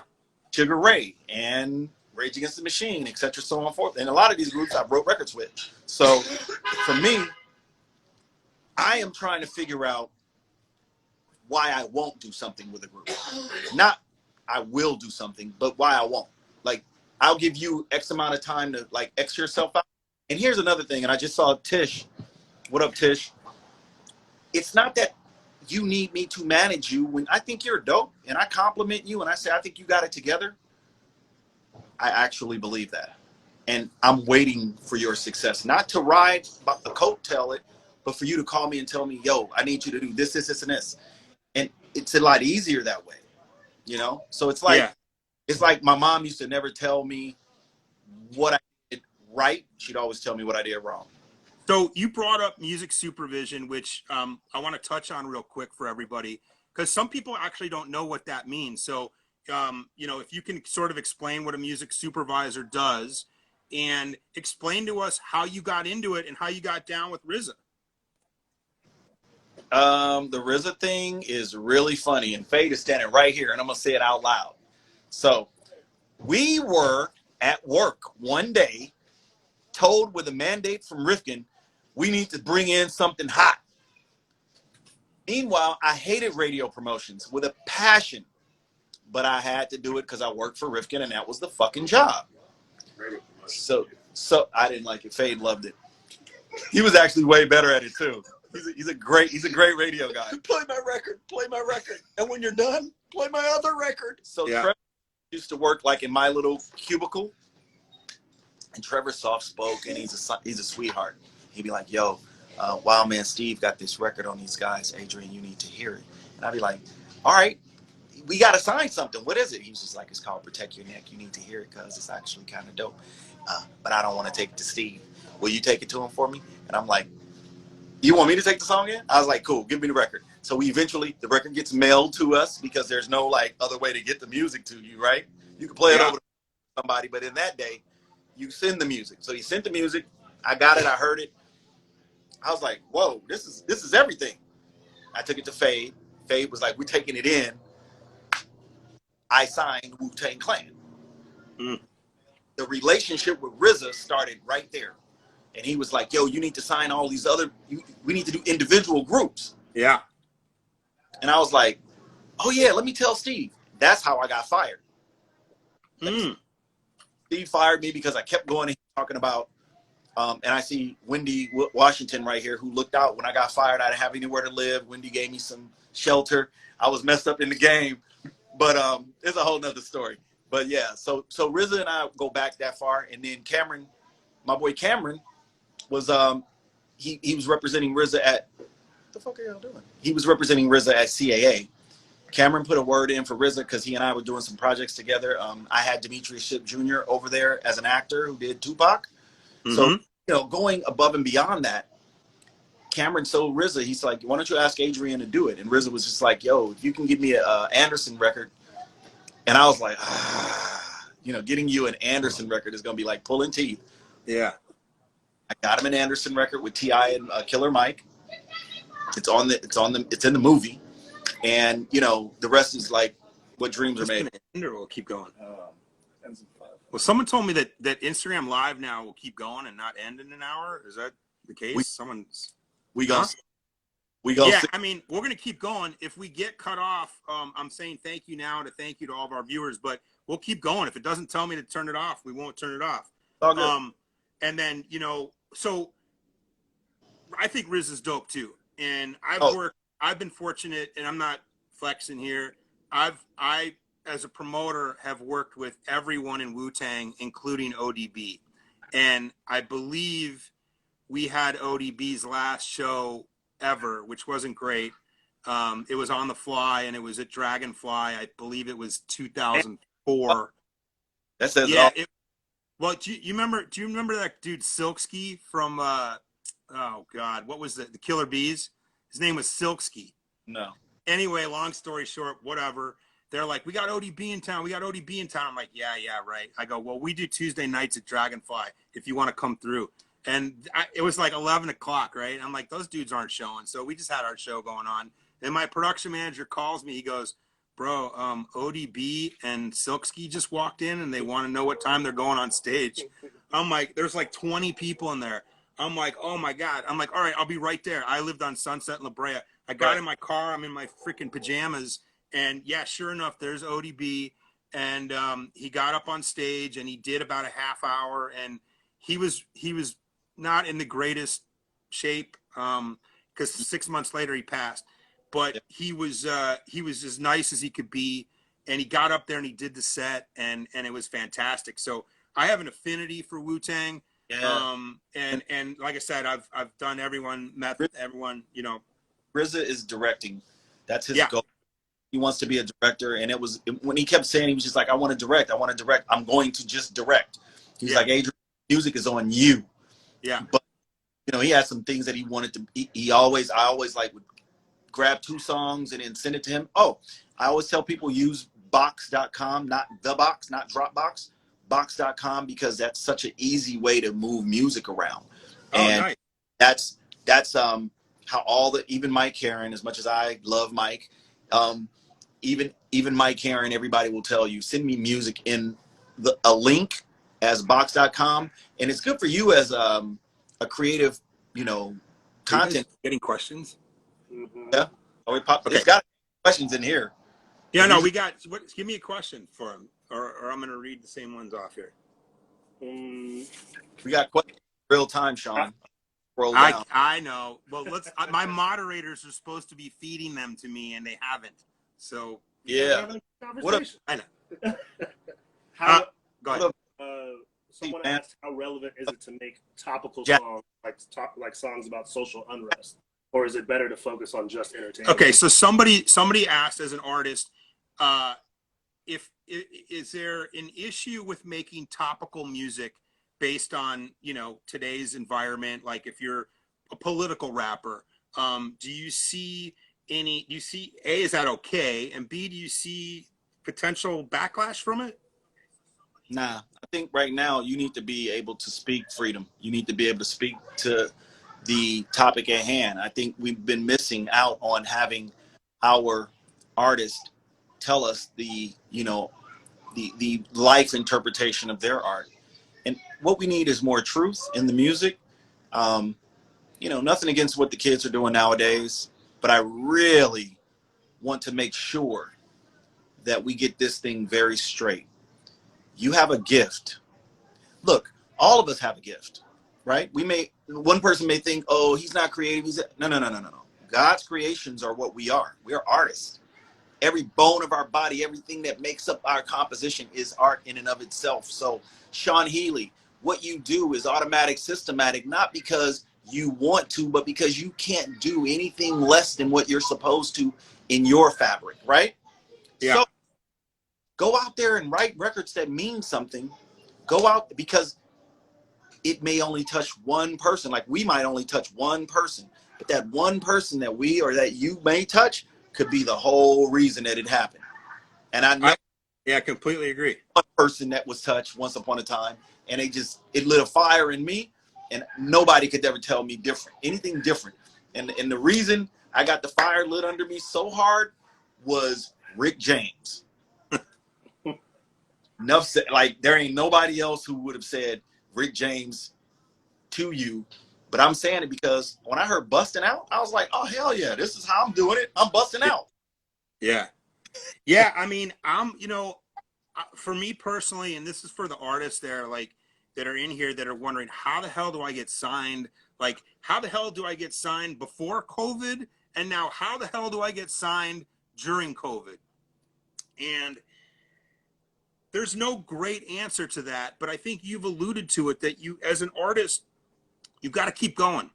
Sugar Ray and Rage Against the Machine, etc., so on and forth. And a lot of these groups I wrote records with. So for me, I am trying to figure out why I won't do something with a group. Not I will do something, but why I won't. Like, I'll give you X amount of time to like X yourself out. And here's another thing, and I just saw Tish. What up, Tish? It's not that you need me to manage you. When I think you're dope and I compliment you and I say I think you got it together, I actually believe that. And I'm waiting for your success. Not to ride about the coattail it, but for you to call me and tell me, yo, I need you to do this, this, this, and this. And it's a lot easier that way, you know? So it's like, It's like my mom used to never tell me what I did right. She'd always tell me what I did wrong. So you brought up music supervision, which I want to touch on real quick for everybody, because some people actually don't know what that means. So, you know, if you can sort of explain what a music supervisor does and explain to us how you got into it and how you got down with RZA. The RZA thing is really funny, and Fade is standing right here, and I'm going to say it out loud. So we were at work one day, told with a mandate from Rifkin, we need to bring in something hot. Meanwhile, I hated radio promotions with a passion, but I had to do it because I worked for Rifkin, and that was the fucking job. So I didn't like it. Fade loved it. He was actually way better at it too. He's a great radio guy. Play my record, and when you're done, play my other record. So yeah. Trevor used to work like in my little cubicle, and Trevor's soft spoken. He's a sweetheart. He'd be like, "Yo, Wild Man Steve got this record on these guys. Adrian, you need to hear it." And I'd be like, "All right, we got to sign something. What is it?" He was just like, "It's called Protect Your Neck. You need to hear it because it's actually kind of dope. But I don't want to take it to Steve. Will you take it to him for me?" And I'm like, "You want me to take the song in?" I was like, "Cool, give me the record." So the record gets mailed to us because there's no like other way to get the music to you, right? You can play it over to somebody, but in that day, you send the music. So he sent the music. I got it. I heard it. I was like, "Whoa, this is everything." I took it to Fade. Fade was like, "We're taking it in." I signed Wu-Tang Clan. Mm. The relationship with RZA started right there. And he was like, "Yo, you need to sign all these we need to do individual groups." Yeah. And I was like, "Oh yeah, let me tell Steve." That's how I got fired. Mm. Steve fired me because I kept going and talking about, and I see Wendy Washington right here, who looked out when I got fired. I didn't have anywhere to live. Wendy gave me some shelter. I was messed up in the game, but it's a whole nother story. But yeah, so RZA and I go back that far. And then Cameron, my boy Cameron, was he was representing RZA at what the fuck are y'all doing? He was representing RZA at CAA. Cameron put a word in for RZA because he and I were doing some projects together. I had Demetrius Shipp Jr. over there as an actor who did Tupac. Mm-hmm. So, you know, going above and beyond that, Cameron told RZA, he's like, "Why don't you ask Adrian to do it?" And RZA was just like, "Yo, if you can give me a Anderson record." And I was like, you know, getting you an Anderson record is going to be like pulling teeth. Yeah. I got him an Anderson record with T.I. and Killer Mike. It's in the movie. And, you know, the rest is like what dreams are made. Or we'll keep going. Well, someone told me that Instagram Live now will keep going and not end in an hour. Is that the case? Someone's. We gonna Huh? see. We gonna Yeah, see. I mean, we're gonna keep going. If we get cut off, I'm saying thank you now to thank you to all of our viewers, but we'll keep going. If it doesn't tell me to turn it off, we won't turn it off. All good. And then so I think Riz is dope too. And Oh, I've been fortunate, and I'm not flexing here. I as a promoter have worked with everyone in Wu-Tang, including ODB, and I believe we had ODB's last show ever, which wasn't great. It was on the fly, and it was at Dragonfly. I believe it was 2004. that says it Yeah. all. Well, do you remember? Do you remember that dude Silksky from? Oh God, what was the Killer Bees? His name was Silksky. No. Anyway, long story short, whatever. They're like, we got ODB in town. We got ODB in town. I'm like, yeah, right. I go, well, we do Tuesday nights at Dragonfly if you want to come through. And it was like 11 o'clock, right? I'm like, those dudes aren't showing. So we just had our show going on. And my production manager calls me. He goes, bro, ODB and Silksky just walked in and they want to know what time they're going on stage. I'm like, there's like 20 people in there. I'm like, oh my God. I'm like, all right, I'll be right there. I lived on Sunset and La Brea. I got in my car. I'm in my freaking pajamas. And yeah, sure enough, there's ODB. And he got up on stage and he did about a half hour. And he was not in the greatest shape because 6 months later he passed. But he was as nice as he could be, and he got up there and he did the set, and it was fantastic. So I have an affinity for Wu-Tang, Yeah. and like I said, I've done everyone, met everyone, RZA is directing. That's his Yeah. goal. He wants to be a director, and it was when he kept saying, he was just like, I want to direct. I'm going to just direct. He's like, Adrian, music is on you. Yeah. But he had some things that he wanted to. I always like would grab 2 songs and then send it to him. Oh, I always tell people use box.com, not the box, not Dropbox, box.com, because that's such an easy way to move music around. And nice. that's how even Mike Herron, as much as I love Mike, even Mike Herron, everybody will tell you, send me music in a link as box.com, and it's good for you as a creative, content. Getting questions. Yeah. It's got questions in here. Yeah, no, we got. Give me a question for him, or I'm going to read the same ones off here. We got questions real time, Sean. I know. Well, my moderators are supposed to be feeding them to me, and they haven't. So yeah. I know. Go ahead. Someone asked, how relevant is it to make topical songs like songs about social unrest, or is it better to focus on just entertainment? Okay, so somebody asked as an artist, is there an issue with making topical music based on today's environment? Like if you're a political rapper, do you see A, is that okay, and B, do you see potential backlash from it? Nah, I think right now you need to be able to speak freedom. You need to be able to speak to the topic at hand. I think we've been missing out on having our artists tell us the life interpretation of their art. And what we need is more truth in the music. Nothing against what the kids are doing nowadays, but I really want to make sure that we get this thing very straight. You have a gift. Look, all of us have a gift, right? One person may think, oh, he's not creative. No. God's creations are what we are. We are artists. Every bone of our body, everything that makes up our composition is art in and of itself. So, Sean Healy, what you do is automatic, systematic, not because you want to, but because you can't do anything less than what you're supposed to in your fabric, right? Yeah. So, go out there and write records that mean something. Go out, because it may only touch one person. Like we might only touch one person, but that one person that you may touch could be the whole reason that it happened. And I completely agree. One person that was touched once upon a time, and it lit a fire in me, and nobody could ever tell me anything different. And the reason I got the fire lit under me so hard was Rick James. enough said. Like, there ain't nobody else who would have said Rick James to you. But I'm saying it because when I heard busting out, I was like, oh, hell yeah, this is how I'm doing it. I'm busting out. Yeah. Yeah. I mean, for me personally, and this is for the artists there, like, that are in here that are wondering, how the hell do I get signed? Like, how the hell do I get signed before COVID? And now, how the hell do I get signed during COVID? And there's no great answer to that, but I think you've alluded to it, that you, as an artist, you've got to keep going.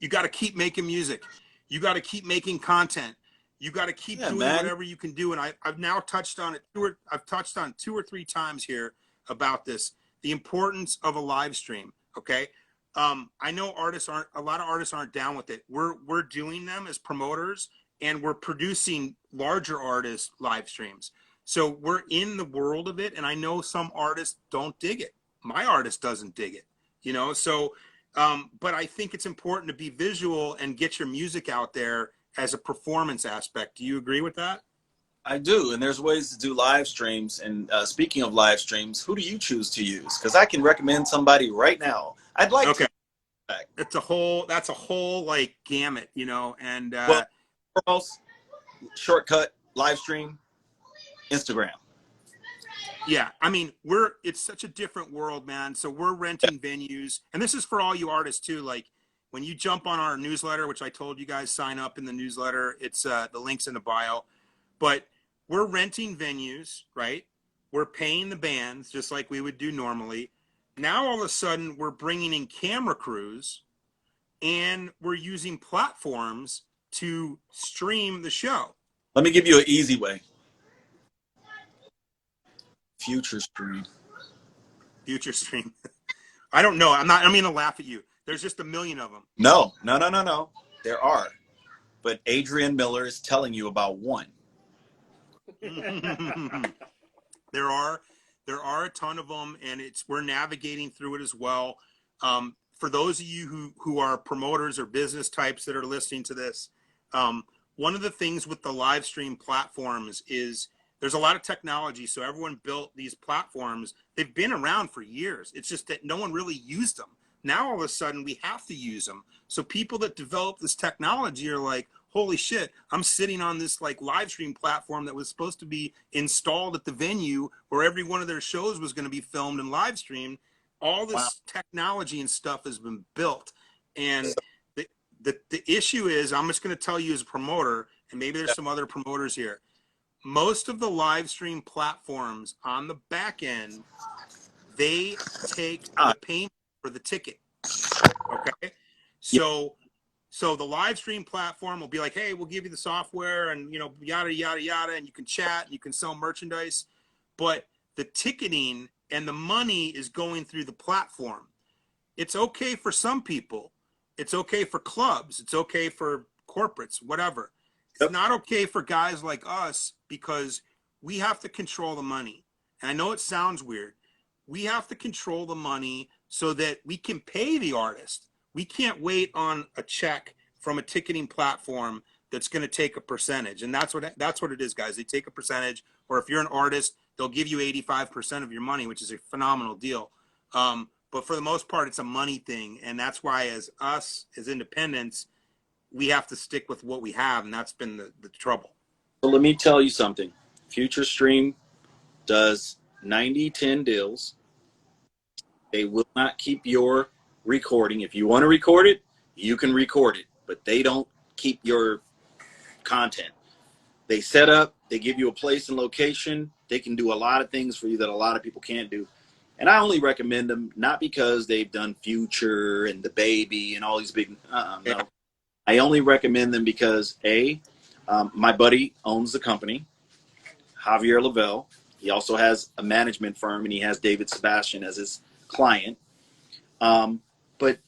You got to keep making music. You got to keep making content. You got to keep doing whatever you can do. And I've now touched on it. I've touched on 2 or 3 times here about this, the importance of a live stream. Okay. I know a lot of artists aren't down with it. We're doing them as promoters, and we're producing larger artists live streams. So we're in the world of it. And I know some artists don't dig it. My artist doesn't dig it, so, but I think it's important to be visual and get your music out there as a performance aspect. Do you agree with that? I do, and there's ways to do live streams. And speaking of live streams, who do you choose to use? Because I can recommend somebody right now. I'd like to. That's a whole like gamut, and well, first, shortcut live stream, Instagram. Yeah, I mean, it's such a different world, man. So we're renting venues, and this is for all you artists too. Like, when you jump on our newsletter, which I told you guys, sign up in the newsletter, it's the link's in the bio. But we're renting venues, right? We're paying the bands just like we would do normally. Now all of a sudden we're bringing in camera crews, and we're using platforms to stream the show. Let me give you an easy way. Future stream. I don't know. I'm going to laugh at you. There's just a million of them. No. There are. But Adrian Miller is telling you about one. There are a ton of them, and we're navigating through it as well. For those of you who are promoters or business types that are listening to this, one of the things with the live stream platforms is there's a lot of technology. So everyone built these platforms. They've been around for years. It's just that no one really used them. Now all of a sudden we have to use them. So people that develop this technology are like, holy shit, I'm sitting on this like live stream platform that was supposed to be installed at the venue where every one of their shows was going to be filmed and live streamed. All this technology and stuff has been built. And the issue is, I'm just going to tell you as a promoter, and maybe there's some other promoters here, most of the live stream platforms on the back end, they take the payment for the ticket. Okay. So the live stream platform will be like, hey, we'll give you the software and, yada, yada, yada. And you can chat, and you can sell merchandise, but the ticketing and the money is going through the platform. It's okay for some people. It's okay for clubs. It's okay for corporates, whatever. It's not okay for guys like us, because we have to control the money. And I know it sounds weird. We have to control the money so that we can pay the artist. We can't wait on a check from a ticketing platform that's going to take a percentage. And that's what it is, guys. They take a percentage, or if you're an artist, they'll give you 85% of your money, which is a phenomenal deal. But for the most part, it's a money thing. And that's why as independents, we have to stick with what we have, and that's been the trouble. So let me tell you something. Future Stream does 90-10 deals. They will not keep your recording. If you want to record it, you can record it, but they don't keep your content. They set up, they give you a place and location. They can do a lot of things for you that a lot of people can't do. And I only recommend them not because they've done Future and The Baby and all these big, no. I only recommend them because my buddy owns the company, Javier Lavelle. He also has a management firm, and he has David Sebastian as his client. But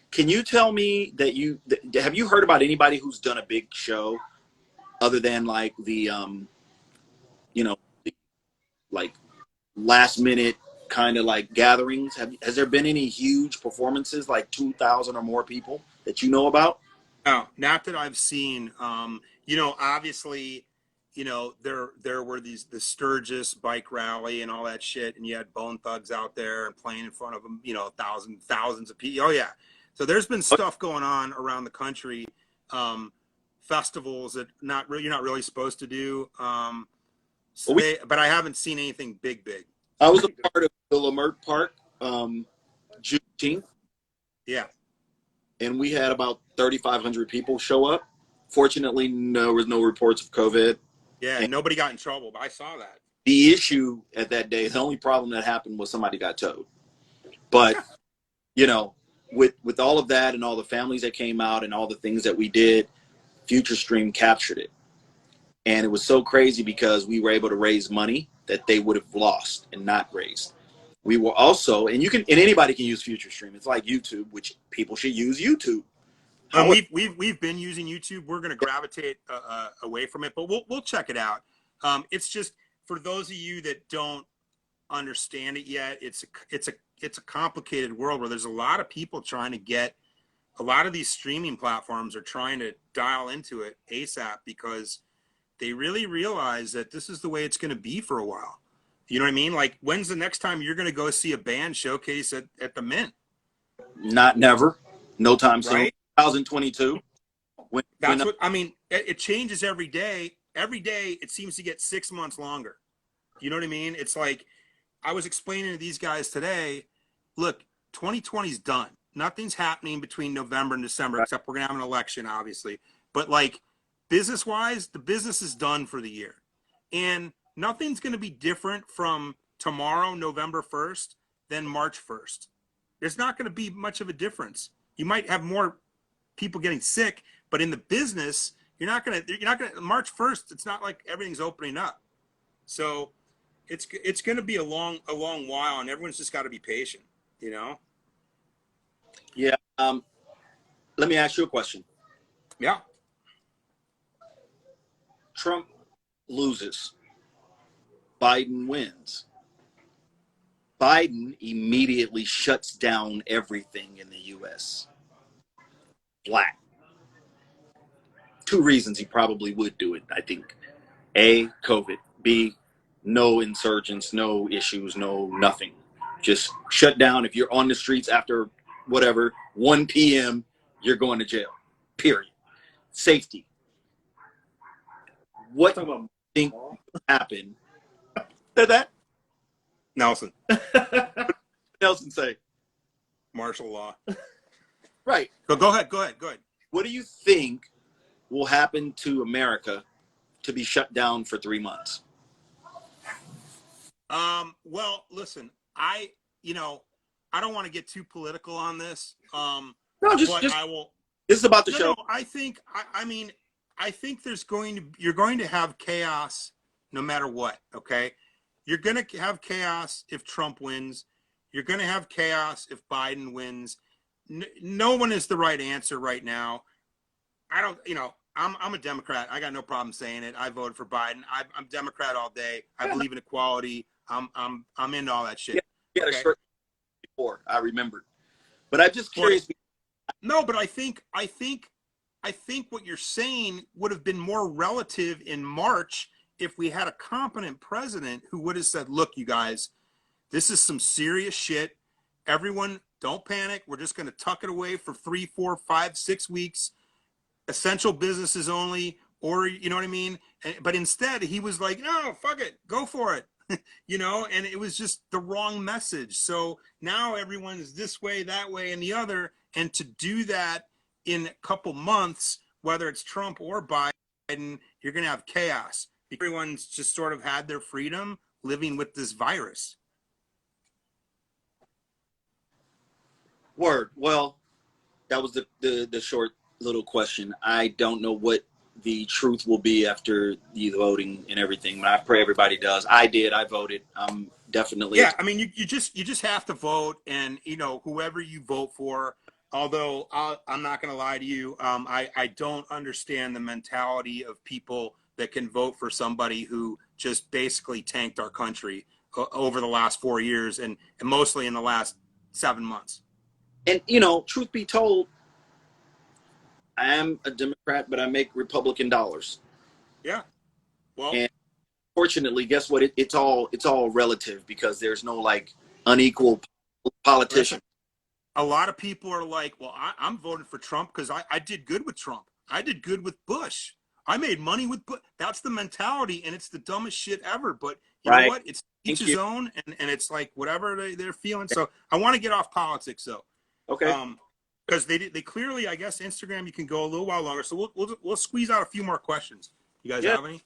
can you tell me have you heard about anybody who's done a big show other than like the like last minute kind of like gatherings? Has there been any huge performances, like 2,000 or more people that you know about? No, not that I've seen. Obviously, there were the Sturgis bike rally and all that shit, and you had Bone Thugs out there and playing in front of them, thousands of people. Oh yeah, so there's been stuff going on around the country, festivals that you're not really supposed to do. But I haven't seen anything big. I was a part of the Lamert Park Juneteenth. Yeah, and we had about 3,500 people show up. Fortunately, there was no reports of COVID. Yeah, and nobody got in trouble, but I saw that. The issue at that day, the only problem that happened was somebody got towed. But, with all of that and all the families that came out and all the things that we did, Future Stream captured it. And it was so crazy because we were able to raise money that they would have lost and not raised. We were also, and anybody can use Future Stream. It's like YouTube, which people should use YouTube. We've been using YouTube. We're going to gravitate away from it, but we'll check it out. It's just for those of you that don't understand it yet. It's a complicated world where there's a lot of people trying to get. A lot of these streaming platforms are trying to dial into it ASAP because they really realize that this is the way it's going to be for a while. You know what I mean? Like, when's the next time you're going to go see a band showcase at the Mint? Never. No time soon. Right? 2022. It changes every day. Every day it seems to get 6 months longer. You know what I mean? It's like, I was explaining to these guys today, look, 2020 is done. Nothing's happening between November and December, except we're going to have an election, obviously. But like, business-wise, the business is done for the year. And nothing's going to be different from tomorrow, November 1st, than March 1st. There's not going to be much of a difference. You might have more people getting sick, but in the business, you're not going to March 1st, it's not like everything's opening up. So it's going to be a long while, and everyone's just got to be patient, Yeah. Let me ask you a question. Yeah. Trump loses. Biden wins. Biden immediately shuts down everything in the U.S. Flat. 2 reasons he probably would do it, I think. A, COVID. B, no insurgents, no issues, no nothing. Just shut down. If you're on the streets after 1 p.m., you're going to jail. Period. Safety. What do you think will happen? That? Nelson. Nelson say. Martial law. Right. Go ahead. What do you think will happen to America to be shut down for 3 months? Well, listen, I don't want to get too political on this. No, I will. This is about the show. No, I think you're going to have chaos no matter what. Okay, you're going to have chaos if Trump wins. You're going to have chaos if Biden wins. No one is the right answer right now. I'm a Democrat. I got no problem saying it. I voted for Biden. I'm Democrat all day. I believe in equality. I'm into all that shit. Yeah, okay. Before I remembered, but I'm just curious. No, but I think what you're saying would have been more relative in March if we had a competent president who would have said, "Look, you guys, this is some serious shit. Everyone, don't panic. We're just going to tuck it away for 3, 4, 5, 6 weeks. Essential businesses only." Or, you know what I mean? But instead, he was like, "No, fuck it. Go for it." And it was just the wrong message. So now everyone's this way, that way, and the other. And to do that in a couple months, whether it's Trump or Biden, you're going to have chaos. Everyone's just sort of had their freedom living with this virus. Word. Well, that was the short little question. I don't know what the truth will be after the voting and everything, but I pray everybody does. I did. I voted. I'm definitely. Yeah, I mean, you just have to vote, and whoever you vote for. Although I'm not going to lie to you, I don't understand the mentality of people that can vote for somebody who just basically tanked our country over the last 4 years and mostly in the last 7 months. And truth be told, I am a Democrat, but I make Republican dollars. Yeah. Well, Fortunately, guess what? It's all relative because there's no like unequal politician. a lot of people are like, well, I'm voting for Trump because I did good with Trump. I did good with Bush. I made money with Bush. That's the mentality, and it's the dumbest shit ever. But you know Right. what? It's each Thank his you. own, and it's like whatever they're feeling. So I want to get off politics, though. Okay. Because they clearly, I guess, Instagram, you can go a little while longer. So we'll squeeze out a few more questions. You guys have any?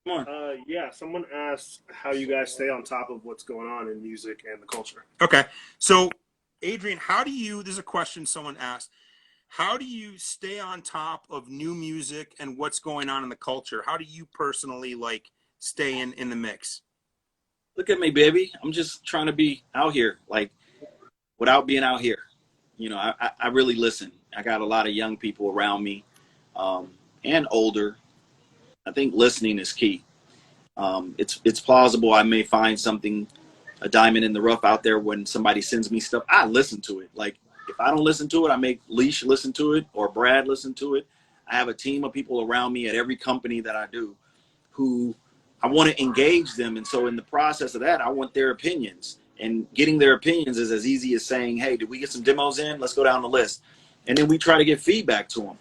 Come on. Yeah, someone asked how you guys stay on top of what's going on in music and the culture. Okay. So, Adrian, how do you, this is a question someone asked, how do you stay on top of new music and what's going on in the culture? How do you personally like stay in the mix? Look at me, baby. I'm just trying to be out here, like without being out here. You know, I really listen. I got a lot of young people around me, and older. I think listening is key. It's plausible I may find something, a diamond in the rough out there when somebody sends me stuff. I listen to it. Like if I don't listen to it, I make Leash listen to it or Brad listen to it. I have a team of people around me at every company that I do who I want to engage them. And so in the process of that, I want their opinions. And getting their opinions is as easy as saying, hey, did we get some demos in? Let's go down the list. And then we try to get feedback to them.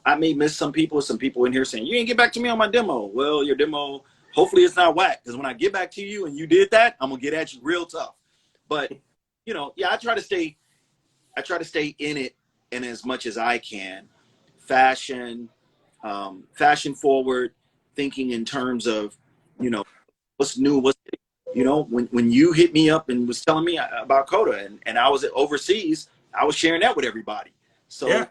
I may miss some people in here saying, you didn't get back to me on my demo. Well, your demo, hopefully it's not whack. Because when I get back to you and you did that, I'm going to get at you real tough. But, you know, yeah, I try to stay in it and as much as I can. Fashion forward, thinking in terms of, you know, what's new, you know, when you hit me up and was telling me about Coda and I was overseas, I was sharing that with everybody. So yeah.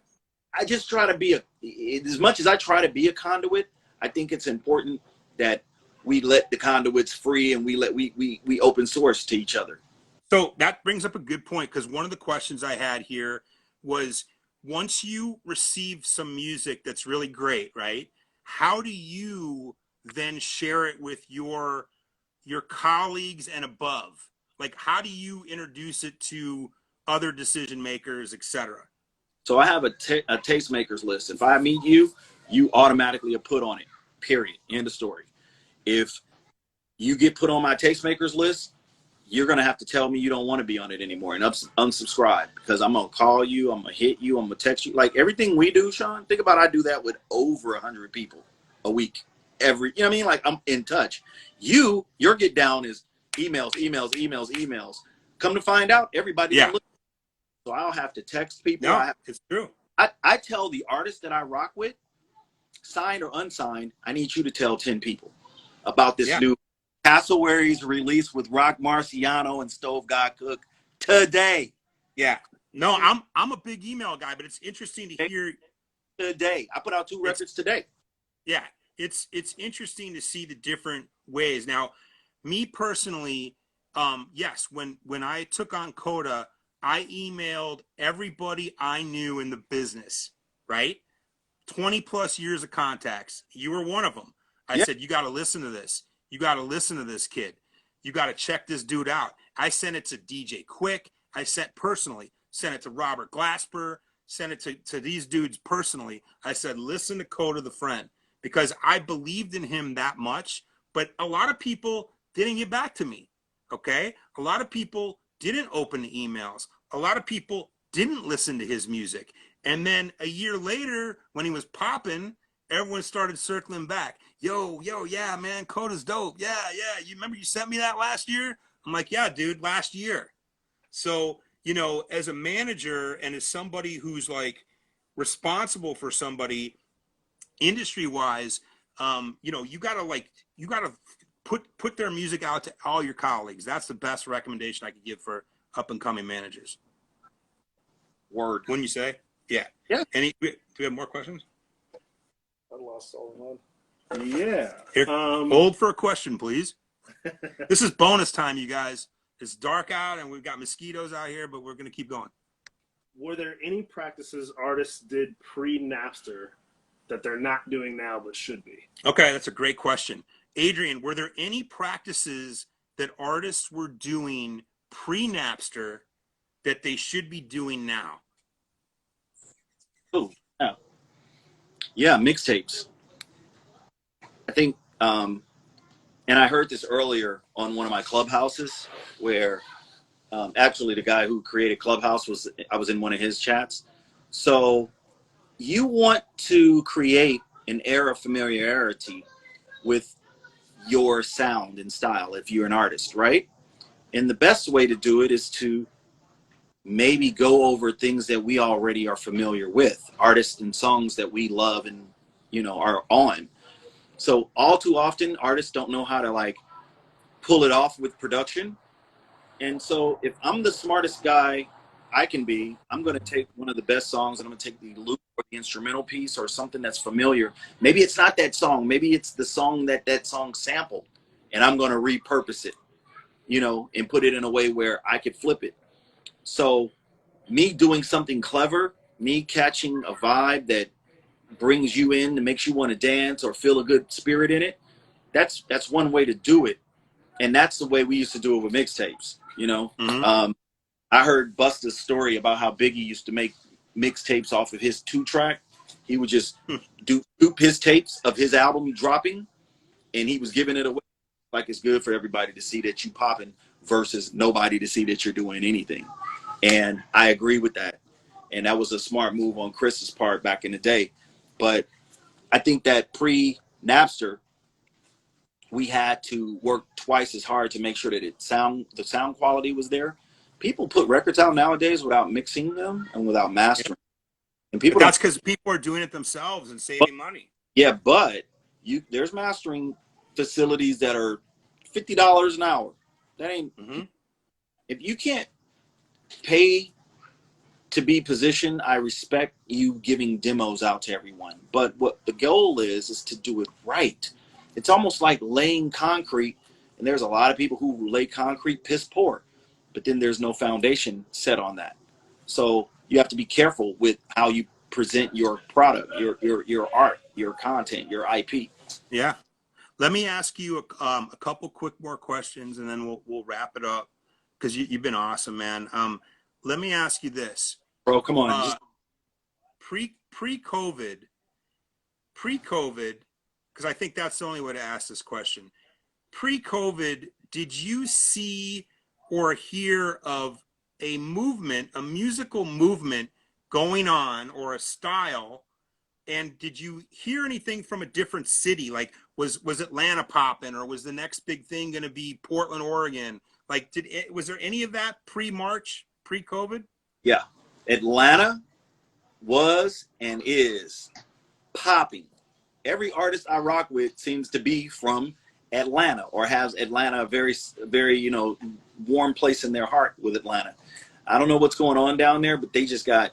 I just try to be as much as I try to be a conduit, I think it's important that we let the conduits free and we open source to each other. So that brings up a good point, because one of the questions I had here was, once you receive some music that's really great, right? How do you then share it with your colleagues and above? Like, how do you introduce it to other decision makers, etc.? So I have a tastemakers list. If I meet you, you automatically are put on it, period. End of story. If you get put on my tastemakers list, you're going to have to tell me you don't want to be on it anymore and unsubscribe, because I'm going to call you, I'm going to hit you, I'm going to text you. Like everything we do, Sean, think about, I do that with over 100 people a week. You know what I mean? Like I'm in touch. Your get down is emails. Come to find out, everybody. Yeah. So I'll have to text people. No, it's true. I tell the artists that I rock with, signed or unsigned, I need you to tell 10 people about this new Cassowaries release with Rock Marciano and Stove God Cook today. Yeah. No, I'm a big email guy, but it's interesting to hear. Today. I put out 2 records today. Yeah. It's interesting to see the different ways. Now, me personally, yes, when I took on Coda, I emailed everybody I knew in the business, right? 20 plus years of contacts. You were one of them. I said, you got to listen to this. You got to listen to this kid. You got to check this dude out. I sent it to DJ Quick. I sent it to Robert Glasper, sent it to these dudes personally. I said, listen to Coda the Friend, because I believed in him that much. But a lot of people didn't get back to me, okay? A lot of people didn't open the emails. A lot of people didn't listen to his music. And then a year later, when he was popping, everyone started circling back. Yo, yeah, man, Coda's dope. Yeah. You remember you sent me that last year? I'm like, yeah, dude, last year. So, you know, as a manager and as somebody who's like responsible for somebody industry-wise, you know, you gotta put their music out to all your colleagues. That's the best recommendation I could give for up-and-coming managers. Word. Wouldn't you say? Yeah. Yeah. Do we have more questions? I lost all of one. Yeah. Here, hold for a question, please. This is bonus time, you guys. It's dark out and we've got mosquitoes out here, but we're going to keep going. Were there any practices artists did pre-Napster that they're not doing now but should be? Okay, that's a great question. Adrian, were there any practices that artists were doing pre-Napster that they should be doing now? Oh, yeah, mixtapes. I think And I heard this earlier on one of my clubhouses where actually the guy who created Clubhouse I was in one of his chats. So you want to create an air of familiarity with your sound and style if you're an artist, right? And the best way to do it is to maybe go over things that we already are familiar with, artists and songs that we love and, you know, are on. So all too often, artists don't know how to like pull it off with production. And so if I'm the smartest guy I can be, I'm going to take one of the best songs and I'm going to take the loop or the instrumental piece or something that's familiar. Maybe it's not that song. Maybe it's the song that song sampled, and I'm going to repurpose it, you know, and put it in a way where I could flip it. So me doing something clever, me catching a vibe that brings you in and makes you want to dance or feel a good spirit in it, that's one way to do it. And that's the way we used to do it with mixtapes, you know. Mm-hmm. I heard Busta's story about how Biggie used to make mixtapes off of his 2-track. He would just dupe his tapes of his album dropping, and he was giving it away like it's good for everybody to see that you popping versus nobody to see that you're doing anything. And I agree with that. And that was a smart move on Chris's part back in the day. But I think that pre-Napster, we had to work twice as hard to make sure that the sound quality was there. People put records out nowadays without mixing them and without mastering. And people But that's because people are doing it themselves and saving money. Yeah, but there's mastering facilities that are $50 an hour. That ain't if you can't pay to be positioned, I respect you giving demos out to everyone. But what the goal is to do it right. It's almost like laying concrete, and there's a lot of people who lay concrete piss poor, but then there's no foundation set on that. So you have to be careful with how you present your product, your art, your content, your IP. Yeah. Let me ask you a couple quick more questions, and then we'll wrap it up because you've been awesome, man. Let me ask you this, Bro, come on. Just pre-COVID, because I think that's the only way to ask this question. Pre-COVID, did you see or hear of a movement, a musical movement going on, or a style? And did you hear anything from a different city? Like, was Atlanta popping, or was the next big thing going to be Portland, Oregon? Like, was there any of that pre-March, pre-COVID? Yeah, Atlanta was and is popping. Every artist I rock with seems to be from Atlanta or has Atlanta a very, very, you know, warm place in their heart with Atlanta. I don't know what's going on down there, but they just got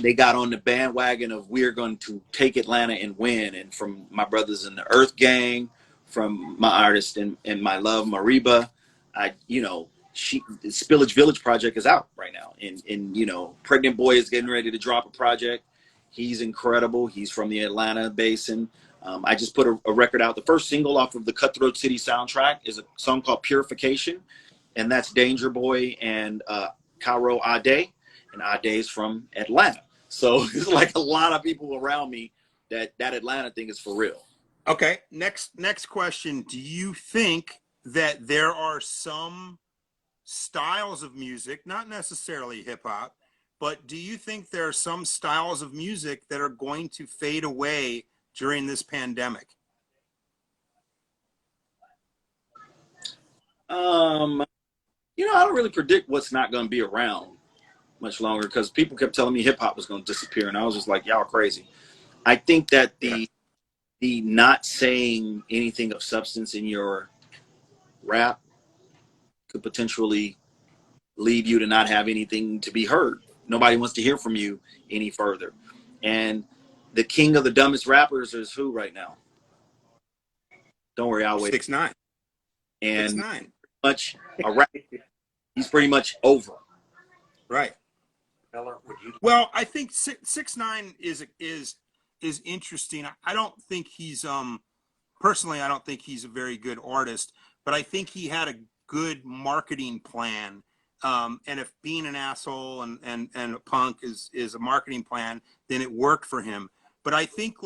they got on the bandwagon of we're going to take Atlanta and win. And from my brothers in the Earth Gang, from my artist and my love, Mereba, the Spillage Village project is out right now. And you know, Pregnant Boy is getting ready to drop a project. He's incredible. He's from the Atlanta basin. I just put a record out. The first single off of the Cutthroat City soundtrack is a song called Purification. And that's Danger Boy and Cairo Ade. And Ade's from Atlanta. So there's like a lot of people around me that Atlanta thing is for real. Okay. Next question. Do you think that there are some styles of music, not necessarily hip hop, but do you think there are some styles of music that are going to fade away during this pandemic? You know, I don't really predict what's not going to be around much longer because people kept telling me hip hop was going to disappear, and I was just like, y'all are crazy. I think that the not saying anything of substance in your rap could potentially lead you to not have anything to be heard. Nobody wants to hear from you any further. And the king of the dumbest rappers is who right now? Don't worry, I'll wait. 6ix9ine. And 6ix9ine. Much a rap. He's pretty much over. Right. Well, I think 6ix9ine is interesting. I don't think he's personally, I don't think he's a very good artist, but I think he had a good marketing plan. And if being an asshole and a punk is a marketing plan, then it worked for him. But I think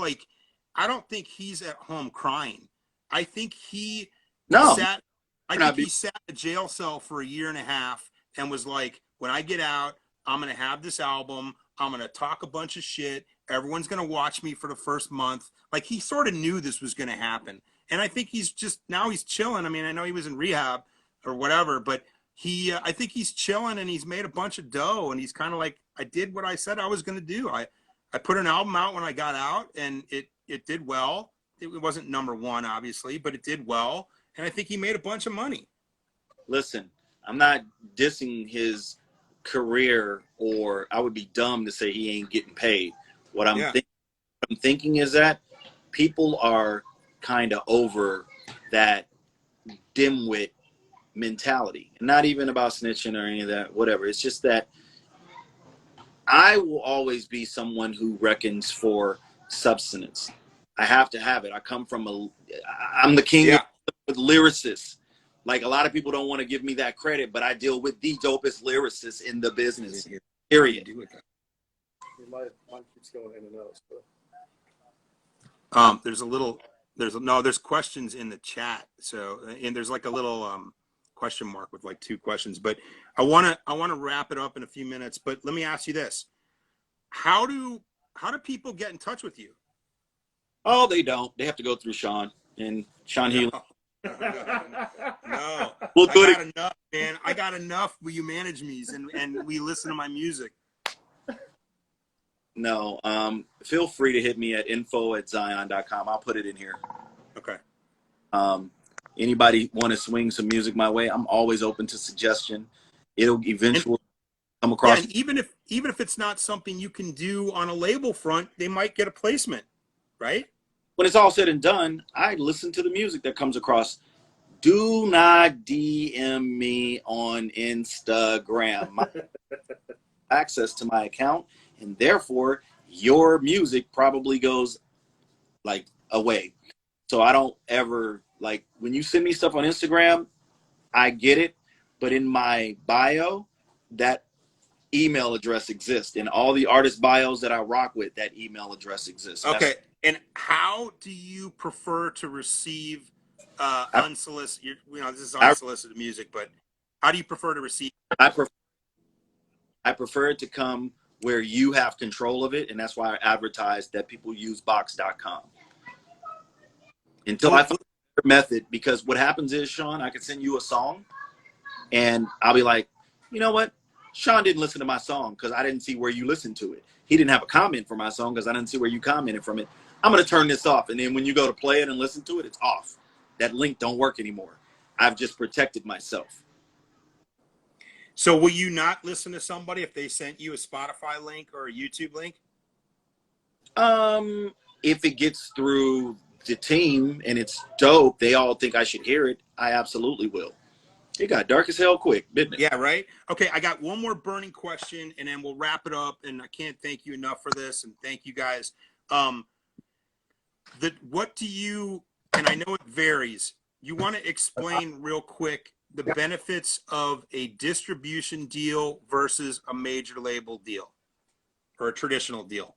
I don't think he's at home crying. I think he No, sat. I not think be. he sat in a jail cell for a year and a half and was like, "When I get out, I'm gonna have this album. I'm gonna talk a bunch of shit. Everyone's gonna watch me for the first month." Like he sort of knew this was gonna happen, and I think he's just now he's chilling. I mean, I know he was in rehab or whatever, but I think he's chilling and he's made a bunch of dough, and he's kind of like, I did what I said I was gonna do. I put an album out when I got out, and it did well. It wasn't number one, obviously, but it did well, and I think he made a bunch of money. Listen, I'm not dissing his career, or I would be dumb to say he ain't getting paid. What I'm Yeah. thinking is that people are kind of over that dimwit mentality. Not even about snitching or any of that, whatever. It's just that I will always be someone who reckons for substance. I have to have it. I'm the king Yeah. of lyricists. Like, a lot of people don't want to give me that credit, but I deal with the dopest lyricists in the business. Period. Your mic keeps going in and out. So. There's questions in the chat. So, and there's like a little question mark with like two questions, but I want to wrap it up in a few minutes, but let me ask you this. How do people get in touch with you? Oh, they don't. They have to go through Sean and Sean Healy. No. We'll do I it. got enough, man. I got enough. Will you manage me and we listen to my music? No. Feel free to hit me at info@zion.com. I'll put it in here. Okay. Anybody want to swing some music my way? I'm always open to suggestion. It'll eventually come across. Yeah, and even if it's not something you can do on a label front, they might get a placement, right? When it's all said and done, I listen to the music that comes across. Do not DM me on Instagram. My access to my account, and therefore your music probably goes like away. So I don't ever, like, when you send me stuff on Instagram, I get it, but in my bio, that email address exists. In all the artist bios that I rock with, that email address exists. Okay. And how do you prefer to receive unsolicited? This is unsolicited music, but how do you prefer to receive? I prefer it to come where you have control of it, and that's why I advertise that people use box.com. Until I find a method, because what happens is, Sean, I could send you a song, and I'll be like, you know what? Sean didn't listen to my song because I didn't see where you listened to it. He didn't have a comment for my song because I didn't see where you commented from it. I'm going to turn this off, and then when you go to play it and listen to it, it's off. That link don't work anymore. I've just protected myself. So will you not listen to somebody if they sent you a Spotify link or a YouTube link? If it gets through the team and it's dope, they all think I should hear it, I absolutely will. It got dark as hell quick, didn't it? Yeah, right? Okay, I got one more burning question, and then we'll wrap it up, and I can't thank you enough for this, and thank you guys. What do you, and I know it varies, you want to explain real quick the benefits of a distribution deal versus a major label deal or a traditional deal?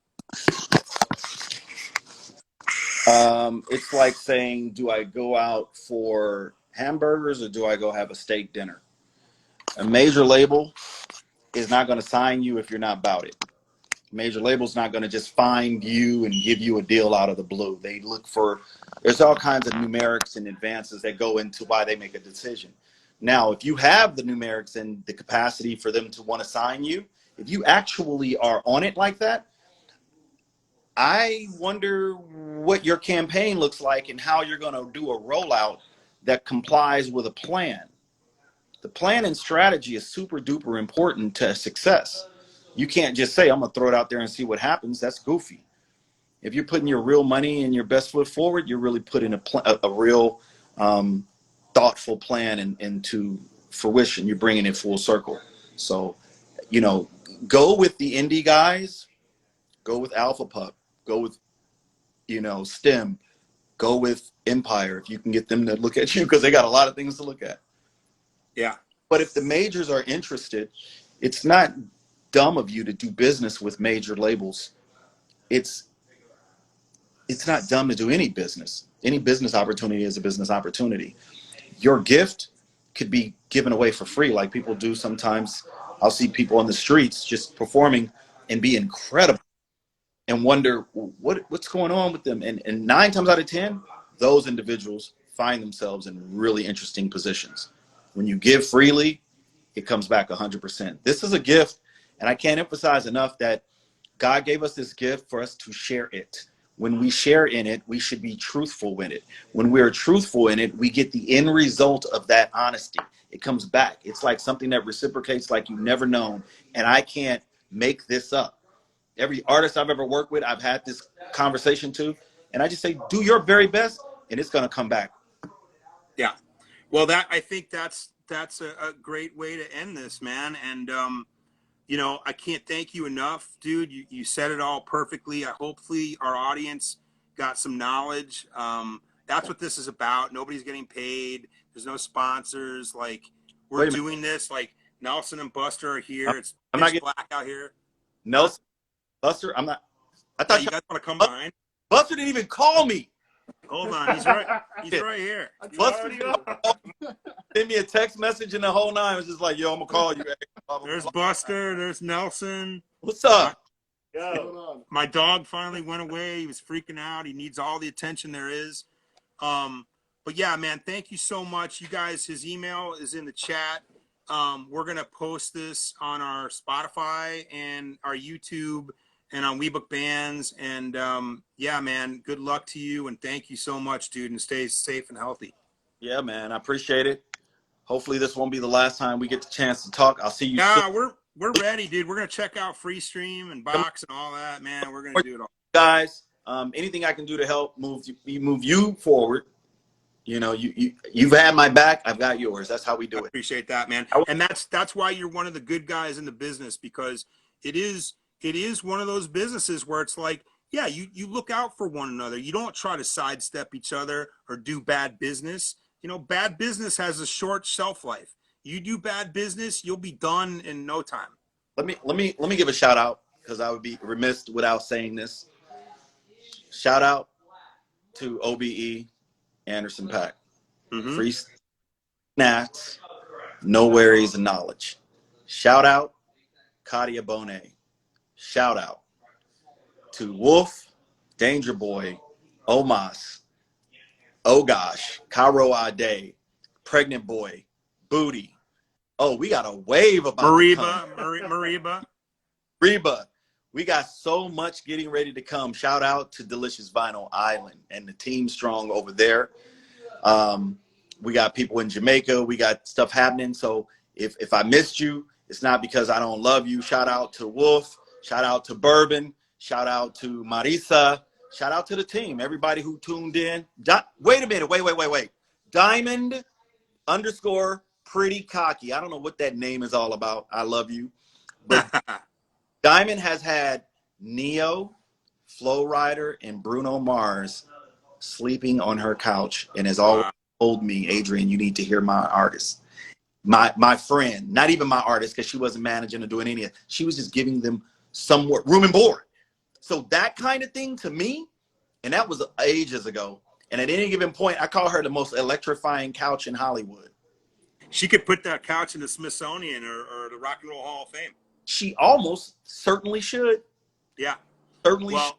It's like saying, do I go out for hamburgers or do I go have a steak dinner? A major label is not going to sign you if you're not about it. Major label's not going to just find you and give you a deal out of the blue. They look for, there's all kinds of numerics and advances that go into why they make a decision. Now, if you have the numerics and the capacity for them to want to sign you, if you actually are on it like that, I wonder what your campaign looks like and how you're going to do a rollout that complies with a plan. The plan and strategy is super duper important to success. You can't just say, I'm going to throw it out there and see what happens. That's goofy. If you're putting your real money and your best foot forward, you're really putting a real thoughtful plan into fruition. You're bringing it full circle. So, go with the indie guys, go with Alpha Pup, go with, STEM, go with Empire if you can get them to look at you, because they got a lot of things to look at. Yeah. But if the majors are interested, it's not dumb of you to do business with major labels. It's not dumb to do any business. any business opportunity is a business opportunity. Your gift could be given away for free, like people do sometimes. I'll see people on the streets just performing and be incredible and wonder what's going on with them. And 9 times out of 10, those individuals find themselves in really interesting positions. When you give freely, it comes back 100%. This is a gift, and I can't emphasize enough that God gave us this gift for us to share it. When we share in it, we should be truthful with it. When we're truthful in it, we get the end result of that honesty. It comes back. It's like something that reciprocates like you've never known. And I can't make this up. Every artist I've ever worked with, I've had this conversation to, and I just say, do your very best, and it's going to come back. Yeah. Well, I think that's a great way to end this, man. And, you know, I can't thank you enough, dude. You said it all perfectly. Hopefully our audience got some knowledge. That's what this is about. Nobody's getting paid. There's no sponsors. Like, we're doing this. Like, Nelson and Buster are here. It's pitch black out here. Nelson, Buster, I'm not. I thought you guys want to come behind. Buster didn't even call me. Hold on, he's right. He's right here. Buster sent me a text message, and the whole nine was just like, "Yo, I'm gonna call you." There's Buster. There's Nelson. What's up? My dog finally went away. He was freaking out. He needs all the attention there is. But yeah, man, thank you so much. You guys, his email is in the chat. We're gonna post this on our Spotify and our YouTube and on WeBook Bands. And yeah, man, good luck to you, and thank you so much, dude, and stay safe and healthy. Yeah, man, I appreciate it. Hopefully this won't be the last time we get the chance to talk. I'll see you soon. Yeah, we're ready, dude. We're gonna check out Freestream and Box and all that, man. We're gonna do it all. Guys, anything I can do to help move you forward. You know, you've had my back. I've got yours. That's how we do it. Appreciate that, man. And that's why you're one of the good guys in the business, because it is one of those businesses where it's like, yeah, you look out for one another. You don't try to sidestep each other or do bad business. You know, bad business has a short shelf life. You do bad business, you'll be done in no time. Let me give a shout out, because I would be remiss without saying this. Shout out to OBE, Anderson Paak. Free snacks, no worries and knowledge. Shout out Katia Bonet. Shout out to Wolf, Danger Boy, Omas, Oh Gosh, Cairo Ade, Pregnant Boy, Booty. Oh, we got a wave about Mereba. We got so much getting ready to come. Shout out to Delicious Vinyl Island and the Team Strong over there. We got people in Jamaica. We got stuff happening. So if I missed you, it's not because I don't love you. Shout out to Wolf. Shout out to Bourbon. Shout out to Marisa. Shout out to the team. Everybody who tuned in. Wait a minute. Wait. Diamond _ Pretty Cocky. I don't know what that name is all about. I love you. But Diamond has had Neo, Flo Rida, and Bruno Mars sleeping on her couch, and has always told me, Adrian, you need to hear my artist. My friend, not even my artist, because she wasn't managing or doing any of it. She was just giving them somewhere room and board. So that kind of thing to me, and that was ages ago. And at any given point, I call her the most electrifying couch in Hollywood. She could put that couch in the Smithsonian or the Rock and Roll Hall of Fame. She almost certainly should. Yeah. Certainly. Well,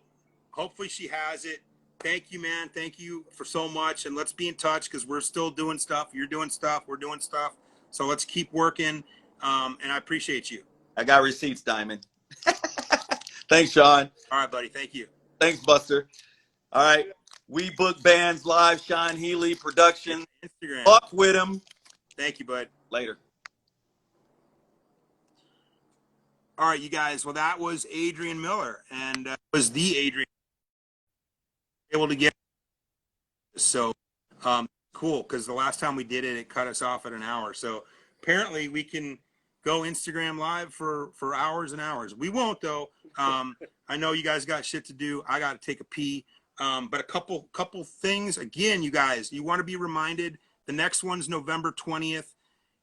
hopefully she has it. Thank you, man. Thank you for so much. And let's be in touch, because we're still doing stuff. You're doing stuff. We're doing stuff. So let's keep working. And I appreciate you. I got receipts, Diamond. Thanks, Sean. All right, buddy. Thank you. Thanks, Buster. All right. We Book Bands Live, Sean Healy production. Instagram. Fuck with him. Thank you, bud. Later. All right, you guys. Well, that was Adrian Miller, and was the Adrian able to get. So cool, because the last time we did it, it cut us off at an hour. So apparently we can go Instagram Live for hours and hours. We won't, though. I know you guys got shit to do. I got to take a pee. But a couple things. Again, you guys, you want to be reminded, the next one's November 20th.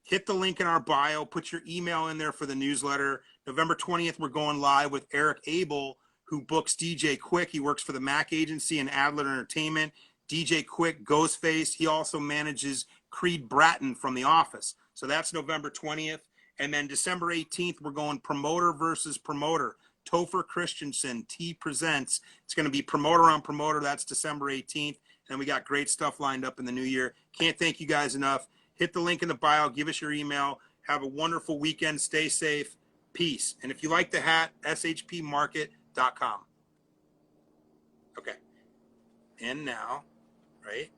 Hit the link in our bio. Put your email in there for the newsletter. November 20th, we're going live with Eric Abel, who books DJ Quick. He works for the Mac Agency and Adler Entertainment. DJ Quick, Ghostface. He also manages Creed Bratton from The Office. So that's November 20th. And then December 18th, we're going promoter versus promoter. Topher Christensen, T Presents. It's going to be promoter on promoter. That's December 18th. And we got great stuff lined up in the new year. Can't thank you guys enough. Hit the link in the bio. Give us your email. Have a wonderful weekend. Stay safe. Peace. And if you like the hat, shpmarket.com. Okay. And now, right?